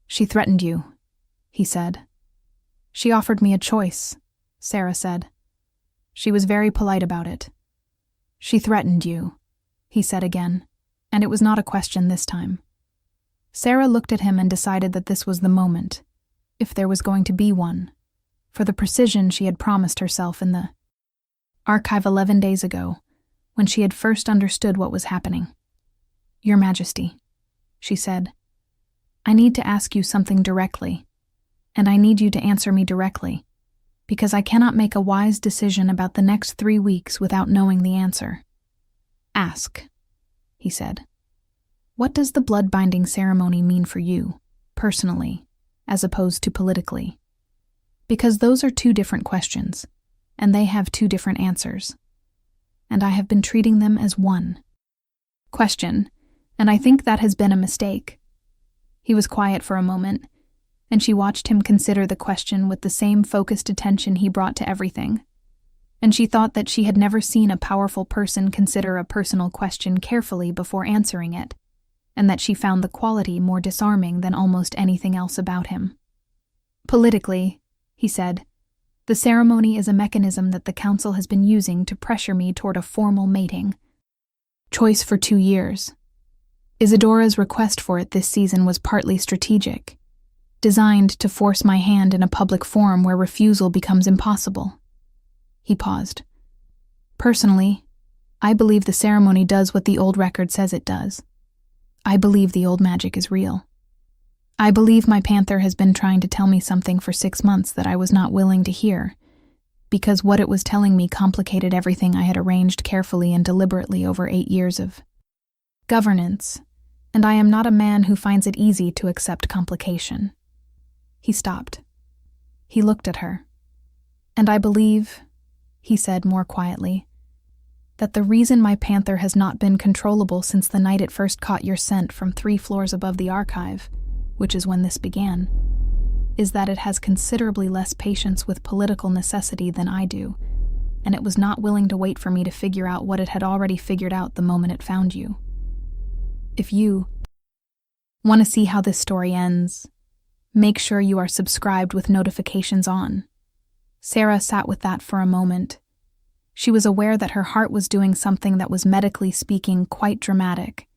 A: "She threatened you," he said. "She offered me a choice," Sarah said. "She was very polite about it." "She threatened you," he said again, and it was not a question this time. Sarah looked at him and decided that this was the moment, if there was going to be one, for the precision she had promised herself in the archive 11 days ago, when she had first understood what was happening. "Your Majesty," she said, "I need to ask you something directly, and I need you to answer me directly, because I cannot make a wise decision about the next 3 weeks without knowing the answer." "Ask," he said. "What does the blood-binding ceremony mean for you, personally, as opposed to politically? Because those are 2 different questions, and they have 2 different answers. And I have been treating them as one question, and I think that has been a mistake." He was quiet for a moment, and she watched him consider the question with the same focused attention he brought to everything. And she thought that she had never seen a powerful person consider a personal question carefully before answering it, and that she found the quality more disarming than almost anything else about him. "Politically," he said, "the ceremony is a mechanism that the council has been using to pressure me toward a formal mating. Choice for 2 years. Isadora's request for it this season was partly strategic, designed to force my hand in a public forum where refusal becomes impossible." He paused. "Personally, I believe the ceremony does what the old record says it does. I believe the old magic is real. I believe my panther has been trying to tell me something for 6 months that I was not willing to hear, because what it was telling me complicated everything I had arranged carefully and deliberately over 8 years of governance, and I am not a man who finds it easy to accept complication." He stopped. He looked at her. "And I believe," he said more quietly, "that the reason my panther has not been controllable since the night it first caught your scent from 3 floors above the archive, which is when this began, is that it has considerably less patience with political necessity than I do, and it was not willing to wait for me to figure out what it had already figured out the moment it found you. If you want to see how this story ends, make sure you are subscribed with notifications on, Sarah sat with that for a moment. She was aware that her heart was doing something that was medically speaking quite dramatic,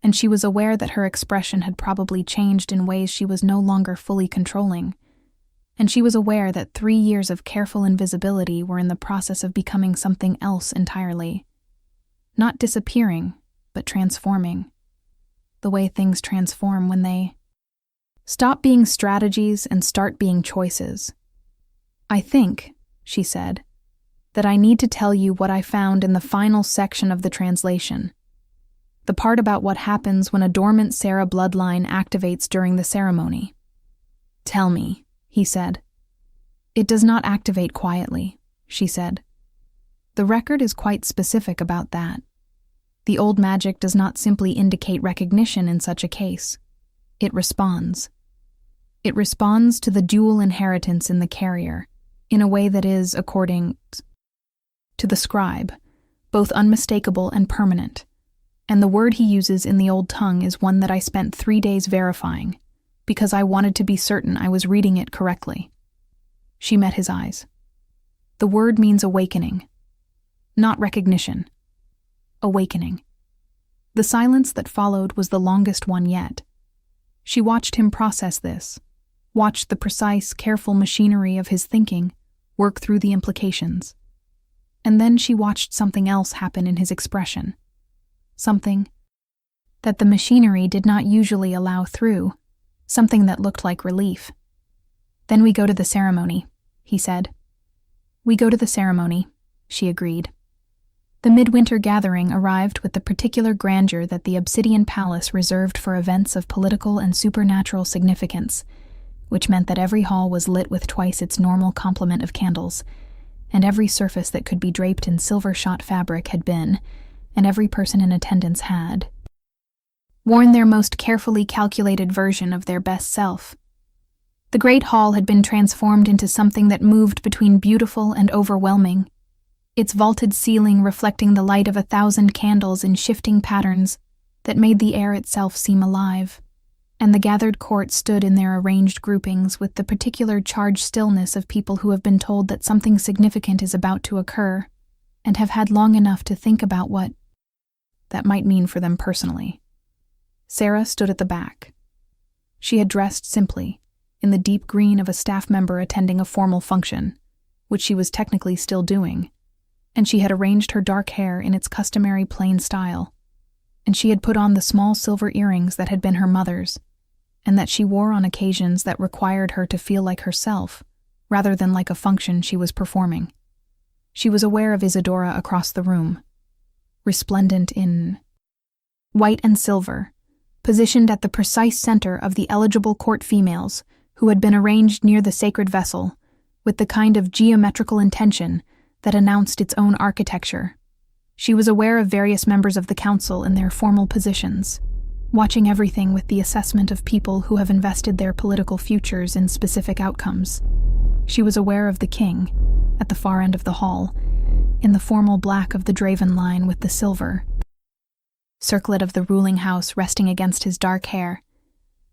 A: and she was aware that her expression had probably changed in ways she was no longer fully controlling. And she was aware that 3 years of careful invisibility were in the process of becoming something else entirely. Not disappearing, but transforming. The way things transform when they stop being strategies and start being choices. "I think," she said, "that I need to tell you what I found in the final section of the translation. The part about what happens when a dormant Sarah bloodline activates during the ceremony." "Tell me," he said. "It does not activate quietly," she said. "The record is quite specific about that. The old magic does not simply indicate recognition in such a case. It responds. It responds to the dual inheritance in the carrier, in a way that is, according to the scribe, both unmistakable and permanent. And the word he uses in the old tongue is one that I spent 3 days verifying, because I wanted to be certain I was reading it correctly." She met his eyes. "The word means awakening. Not recognition. Awakening." The silence that followed was the longest one yet. She watched him process this, watched the precise, careful machinery of his thinking work through the implications. And then she watched something else happen in his expression. Something that the machinery did not usually allow through, something that looked like relief. "Then we go to the ceremony," he said. "We go to the ceremony," she agreed. The midwinter gathering arrived with the particular grandeur that the obsidian palace reserved for events of political and supernatural significance, which meant that every hall was lit with twice its normal complement of candles, and every surface that could be draped in silver-shot fabric had been, and every person in attendance had, worn their most carefully calculated version of their best self. The great hall had been transformed into something that moved between beautiful and overwhelming, its vaulted ceiling reflecting the light of 1,000 candles in shifting patterns that made the air itself seem alive, and the gathered court stood in their arranged groupings with the particular charged stillness of people who have been told that something significant is about to occur, and have had long enough to think about what that might mean for them personally. Sarah stood at the back. She had dressed simply, in the deep green of a staff member attending a formal function, which she was technically still doing, and she had arranged her dark hair in its customary plain style, and she had put on the small silver earrings that had been her mother's, and that she wore on occasions that required her to feel like herself, rather than like a function she was performing. She was aware of Isadora across the room, resplendent in white and silver, positioned at the precise center of the eligible court females who had been arranged near the sacred vessel, with the kind of geometrical intention that announced its own architecture. She was aware of various members of the council in their formal positions, watching everything with the assessment of people who have invested their political futures in specific outcomes. She was aware of the king, at the far end of the hall, in the formal black of the Draven line with the silver circlet of the ruling house resting against his dark hair,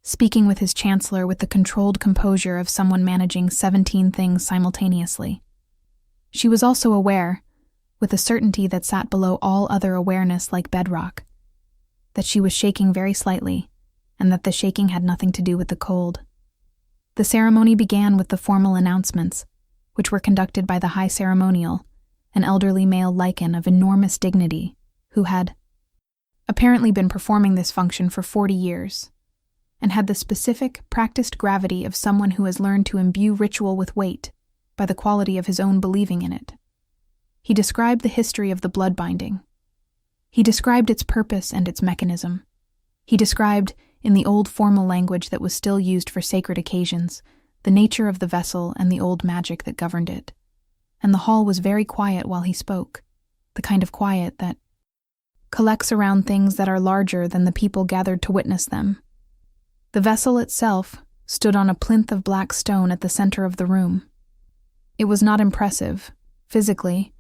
A: speaking with his chancellor with the controlled composure of someone managing 17 things simultaneously. She was also aware, with a certainty that sat below all other awareness like bedrock, that she was shaking very slightly, and that the shaking had nothing to do with the cold. The ceremony began with the formal announcements, which were conducted by the high ceremonial, an elderly male lichen of enormous dignity, who had apparently been performing this function for 40 years, and had the specific, practiced gravity of someone who has learned to imbue ritual with weight by the quality of his own believing in it. He described the history of the blood binding. He described its purpose and its mechanism. He described, in the old formal language that was still used for sacred occasions, the nature of the vessel and the old magic that governed it. And the hall was very quiet while he spoke, the kind of quiet that collects around things that are larger than the people gathered to witness them. The vessel itself stood on a plinth of black stone at the center of the room. It was not impressive, physically,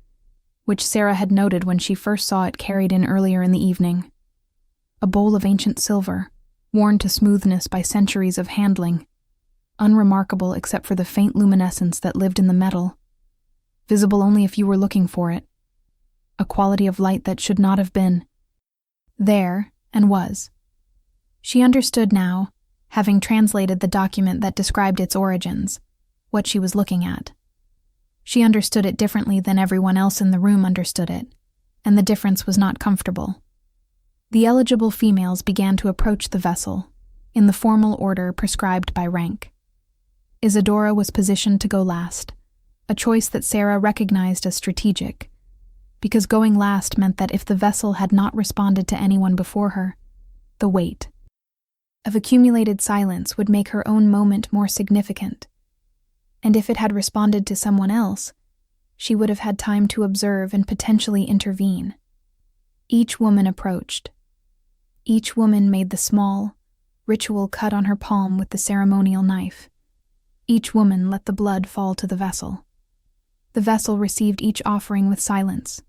A: which Sarah had noted when she first saw it carried in earlier in the evening. A bowl of ancient silver, worn to smoothness by centuries of handling, unremarkable except for the faint luminescence that lived in the metal, visible only if you were looking for it. A quality of light that should not have been there and was. She understood now, having translated the document that described its origins, what she was looking at. She understood it differently than everyone else in the room understood it, and the difference was not comfortable. The eligible females began to approach the vessel, in the formal order prescribed by rank. Isadora was positioned to go last, a choice that Sarah recognized as strategic, because going last meant that if the vessel had not responded to anyone before her, the weight of accumulated silence would make her own moment more significant, and if it had responded to someone else, she would have had time to observe and potentially intervene. Each woman approached. Each woman made the small, ritual cut on her palm with the ceremonial knife. Each woman let the blood fall to the vessel. The vessel received each offering with silence,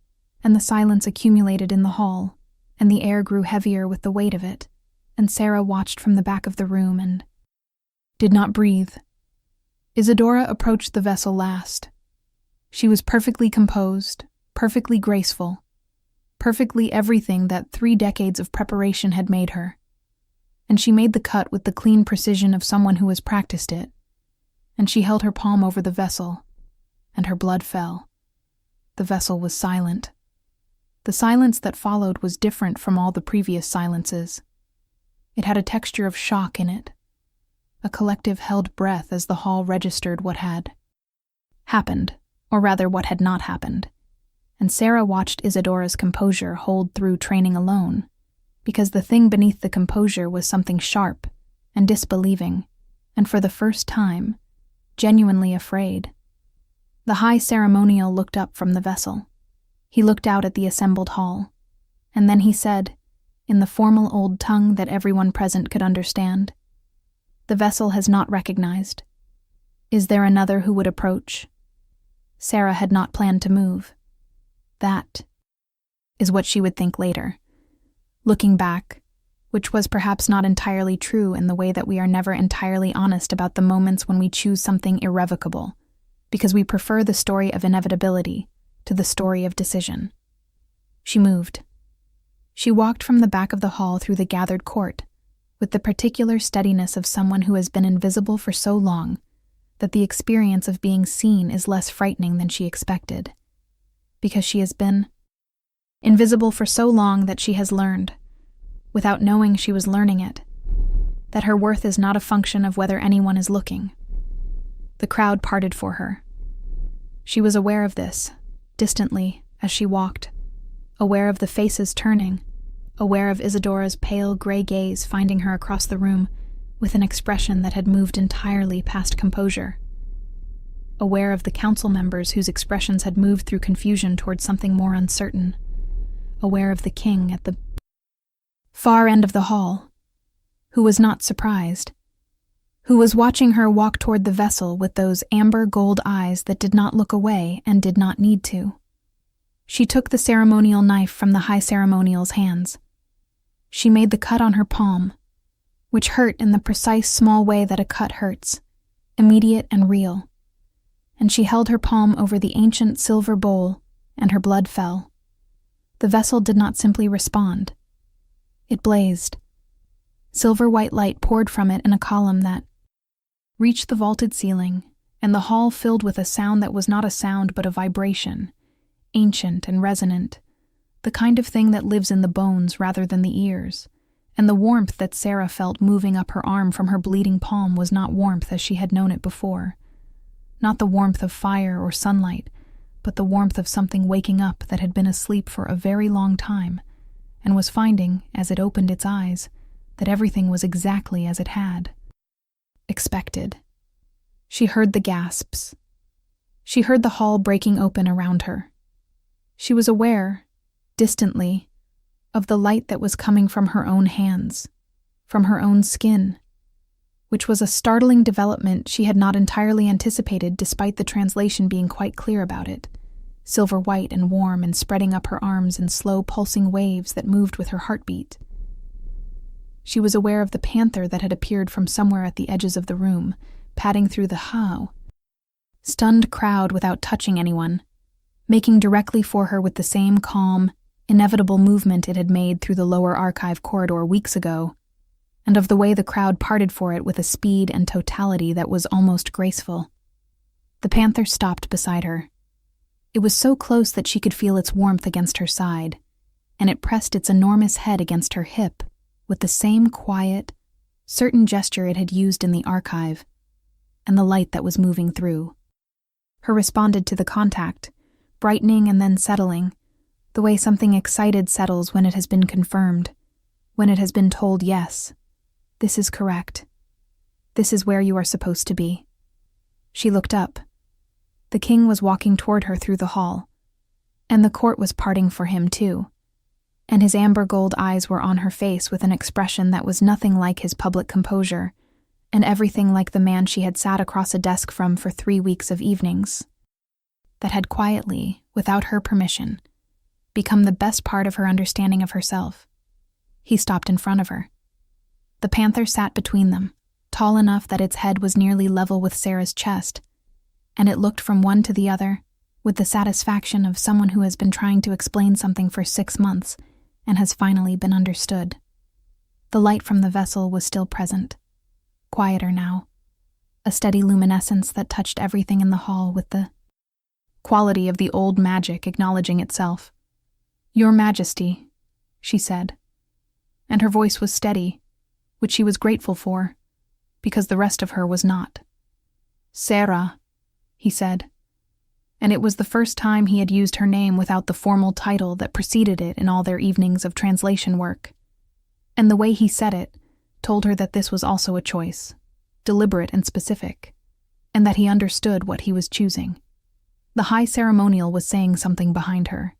A: and the silence accumulated in the hall, and the air grew heavier with the weight of it, and Sarah watched from the back of the room and did not breathe. Isadora approached the vessel last. She was perfectly composed, perfectly graceful, perfectly everything that 3 decades of preparation had made her, and she made the cut with the clean precision of someone who has practiced it, and she held her palm over the vessel, and her blood fell. The vessel was silent. The silence that followed was different from all the previous silences. It had a texture of shock in it, a collective held breath as the hall registered what had happened, or rather what had not happened, and Sarah watched Isadora's composure hold through training alone, because the thing beneath the composure was something sharp and disbelieving, and for the first time, genuinely afraid. The high ceremonial looked up from the vessel. He looked out at the assembled hall, and then he said, in the formal old tongue that everyone present could understand, "The vessel has not recognized. Is there another who would approach?" Sarah had not planned to move. That is what she would think later. Looking back, which was perhaps not entirely true in the way that we are never entirely honest about the moments when we choose something irrevocable, because we prefer the story of inevitability to the story of decision. She moved. She walked from the back of the hall through the gathered court, with the particular steadiness of someone who has been invisible for so long that the experience of being seen is less frightening than she expected, because she has been invisible for so long that she has learned, without knowing she was learning it, that her worth is not a function of whether anyone is looking. The crowd parted for her. She was aware of this, distantly, as she walked, aware of the faces turning, aware of Isadora's pale gray gaze finding her across the room with an expression that had moved entirely past composure, aware of the council members whose expressions had moved through confusion toward something more uncertain, aware of the king at the far end of the hall, who was not surprised, who was watching her walk toward the vessel with those amber gold eyes that did not look away and did not need to. She took the ceremonial knife from the high ceremonial's hands. She made the cut on her palm, which hurt in the precise small way that a cut hurts, immediate and real, and she held her palm over the ancient silver bowl, and her blood fell. The vessel did not simply respond. It blazed. Silver-white light poured from it in a column that reached the vaulted ceiling, and the hall filled with a sound that was not a sound but a vibration, ancient and resonant, the kind of thing that lives in the bones rather than the ears, and the warmth that Sarah felt moving up her arm from her bleeding palm was not warmth as she had known it before. Not the warmth of fire or sunlight, but the warmth of something waking up that had been asleep for a very long time, and was finding, as it opened its eyes, that everything was exactly as it had expected. She heard the gasps. She heard the hall breaking open around her. She was aware, distantly, of the light that was coming from her own hands, from her own skin, which was a startling development she had not entirely anticipated despite the translation being quite clear about it, silver white and warm and spreading up her arms in slow pulsing waves that moved with her heartbeat. She was aware of the panther that had appeared from somewhere at the edges of the room, padding through the stunned crowd without touching anyone, making directly for her with the same calm, inevitable movement it had made through the lower archive corridor weeks ago, and of the way the crowd parted for it with a speed and totality that was almost graceful. The panther stopped beside her. It was so close that she could feel its warmth against her side, and it pressed its enormous head against her hip with the same quiet, certain gesture it had used in the archive, and the light that was moving through. Her responded to the contact, brightening and then settling, the way something excited settles when it has been confirmed, when it has been told yes. This is correct. This is where you are supposed to be. She looked up. The king was walking toward her through the hall, and the court was parting for him too, and his amber gold eyes were on her face with an expression that was nothing like his public composure, and everything like the man she had sat across a desk from for 3 weeks of evenings, that had quietly, without her permission, become the best part of her understanding of herself. He stopped in front of her. The panther sat between them, tall enough that its head was nearly level with Sarah's chest, and it looked from one to the other with the satisfaction of someone who has been trying to explain something for 6 months and has finally been understood. The light from the vessel was still present, quieter now, a steady luminescence that touched everything in the hall with the quality of the old magic acknowledging itself. "Your Majesty," she said, and her voice was steady, which she was grateful for, because the rest of her was not. "Sarah," he said, and it was the first time he had used her name without the formal title that preceded it in all their evenings of translation work. And the way he said it told her that this was also a choice, deliberate and specific, and that he understood what he was choosing. The high ceremonial was saying something behind her,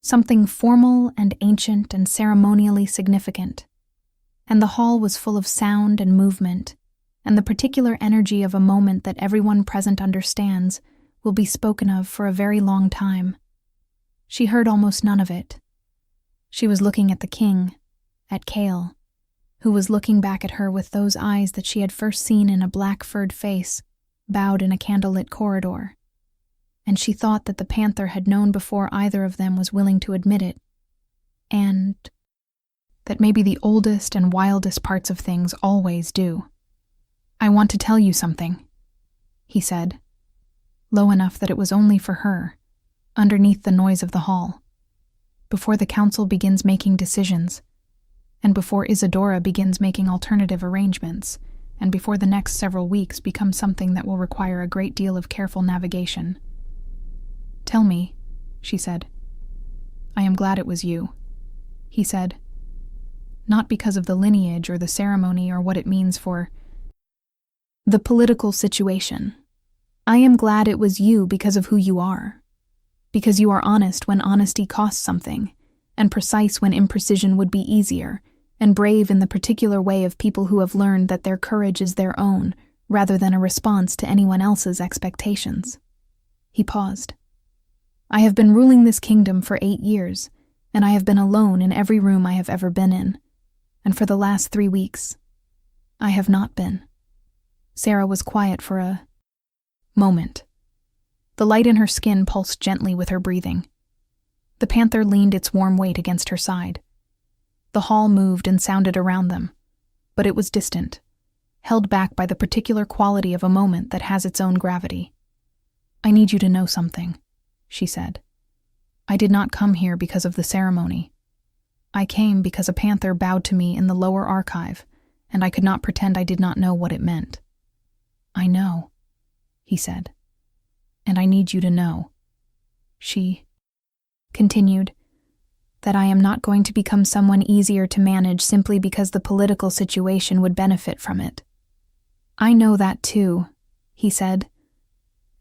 A: something formal and ancient and ceremonially significant, and the hall was full of sound and movement, and the particular energy of a moment that everyone present understands will be spoken of for a very long time. She heard almost none of it. She was looking at the king, at Cale, who was looking back at her with those eyes that she had first seen in a black-furred face, bowed in a candlelit corridor. And she thought that the panther had known before either of them was willing to admit it, and that maybe the oldest and wildest parts of things always do. "I want to tell you something," he said, low enough that it was only for her, underneath the noise of the hall, before the council begins making decisions, and before Isadora begins making alternative arrangements, and before the next several weeks become something that will require a great deal of careful navigation. "Tell me," she said. "I am glad it was you," he said, not because of the lineage or the ceremony or what it means for the political situation. I am glad it was you because of who you are, because you are honest when honesty costs something, and precise when imprecision would be easier, and brave in the particular way of people who have learned that their courage is their own, rather than a response to anyone else's expectations. He paused. "I have been ruling this kingdom for 8 years, and I have been alone in every room I have ever been in, and for the last 3 weeks, I have not been." Sarah was quiet for a moment. The light in her skin pulsed gently with her breathing. The panther leaned its warm weight against her side. The hall moved and sounded around them, but it was distant, held back by the particular quality of a moment that has its own gravity. "I need you to know something," she said. "I did not come here because of the ceremony. I came because a panther bowed to me in the lower archive, and I could not pretend I did not know what it meant." "I know," he said, "and I need you to know," she continued, "that I am not going to become someone easier to manage simply because the political situation would benefit from it." "I know that too," he said,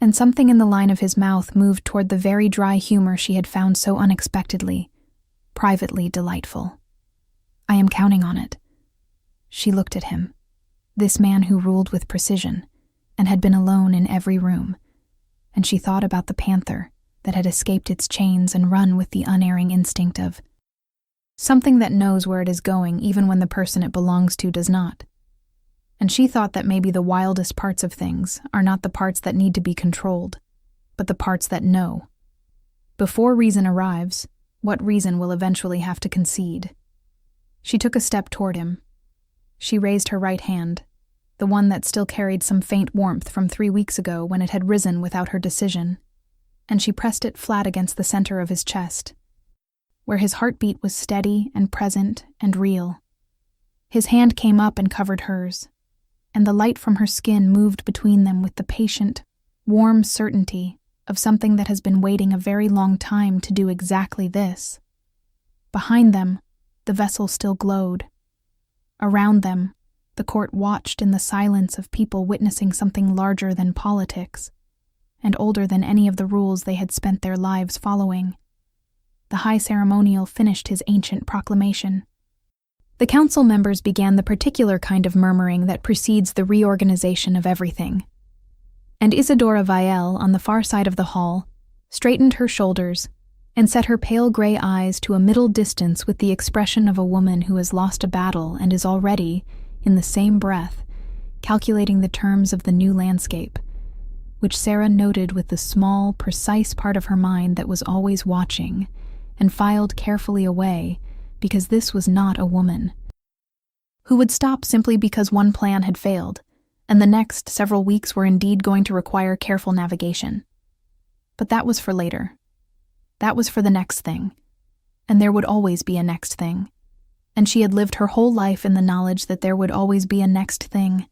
A: and something in the line of his mouth moved toward the very dry humor she had found so unexpectedly, privately delightful. "I am counting on it." She looked at him, this man who ruled with precision, and had been alone in every room, and she thought about the panther that had escaped its chains and run with the unerring instinct of something that knows where it is going even when the person it belongs to does not. And she thought that maybe the wildest parts of things are not the parts that need to be controlled, but the parts that know, Before reason arrives, what reason will eventually have to concede? She took a step toward him. She raised her right hand, the one that still carried some faint warmth from 3 weeks ago when it had risen without her decision, and she pressed it flat against the center of his chest, where his heartbeat was steady and present and real. His hand came up and covered hers, and the light from her skin moved between them with the patient, warm certainty of something that has been waiting a very long time to do exactly this. Behind them, the vessel still glowed. Around them, the court watched in the silence of people witnessing something larger than politics, and older than any of the rules they had spent their lives following. The high ceremonial finished his ancient proclamation. The council members began the particular kind of murmuring that precedes the reorganization of everything. And Isadora Vielle, on the far side of the hall, straightened her shoulders and set her pale gray eyes to a middle distance with the expression of a woman who has lost a battle and is already, in the same breath, calculating the terms of the new landscape, which Sarah noted with the small, precise part of her mind that was always watching, and filed carefully away, because this was not a woman who would stop simply because one plan had failed, and the next several weeks were indeed going to require careful navigation. But that was for later. That was for the next thing. And there would always be a next thing. And she had lived her whole life in the knowledge that there would always be a next thing,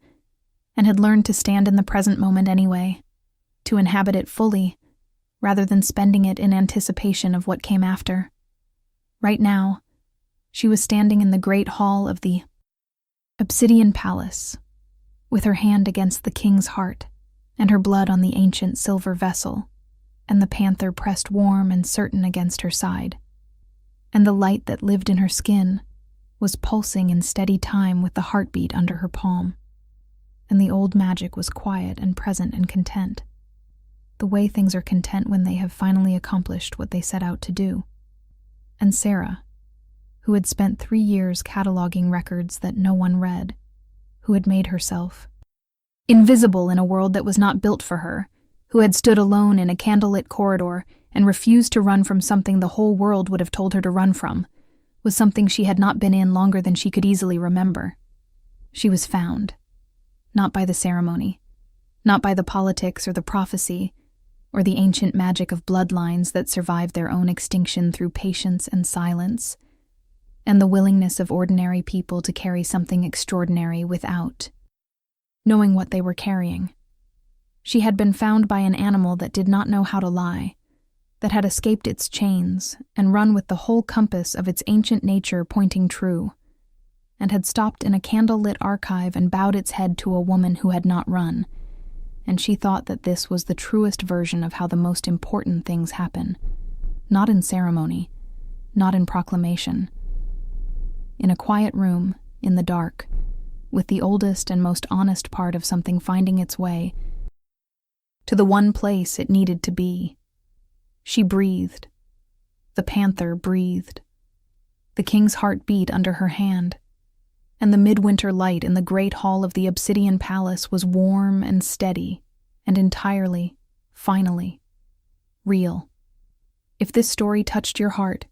A: and had learned to stand in the present moment anyway, to inhabit it fully, rather than spending it in anticipation of what came after. Right now, she was standing in the great hall of the Obsidian Palace, with her hand against the king's heart, and her blood on the ancient silver vessel, and the panther pressed warm and certain against her side. And the light that lived in her skin was pulsing in steady time with the heartbeat under her palm. And the old magic was quiet and present and content, the way things are content when they have finally accomplished what they set out to do. And Sarah, who had spent 3 years cataloging records that no one read, who had made herself invisible in a world that was not built for her, who had stood alone in a candlelit corridor and refused to run from something the whole world would have told her to run from, was something she had not been in longer than she could easily remember. She was found, not by the ceremony, not by the politics or the prophecy, or the ancient magic of bloodlines that survived their own extinction through patience and silence, and the willingness of ordinary people to carry something extraordinary without knowing what they were carrying. She had been found by an animal that did not know how to lie, that had escaped its chains and run with the whole compass of its ancient nature pointing true, and had stopped in a candle-lit archive and bowed its head to a woman who had not run, and she thought that this was the truest version of how the most important things happen, not in ceremony, not in proclamation. In a quiet room, in the dark, with the oldest and most honest part of something finding its way to the one place it needed to be. She breathed. The panther breathed. The king's heart beat under her hand, and the midwinter light in the great hall of the Obsidian Palace was warm and steady, and entirely, finally, real. If this story touched your heart,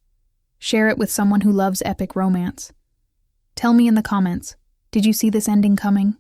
A: share it with someone who loves epic romance. Tell me in the comments, did you see this ending coming?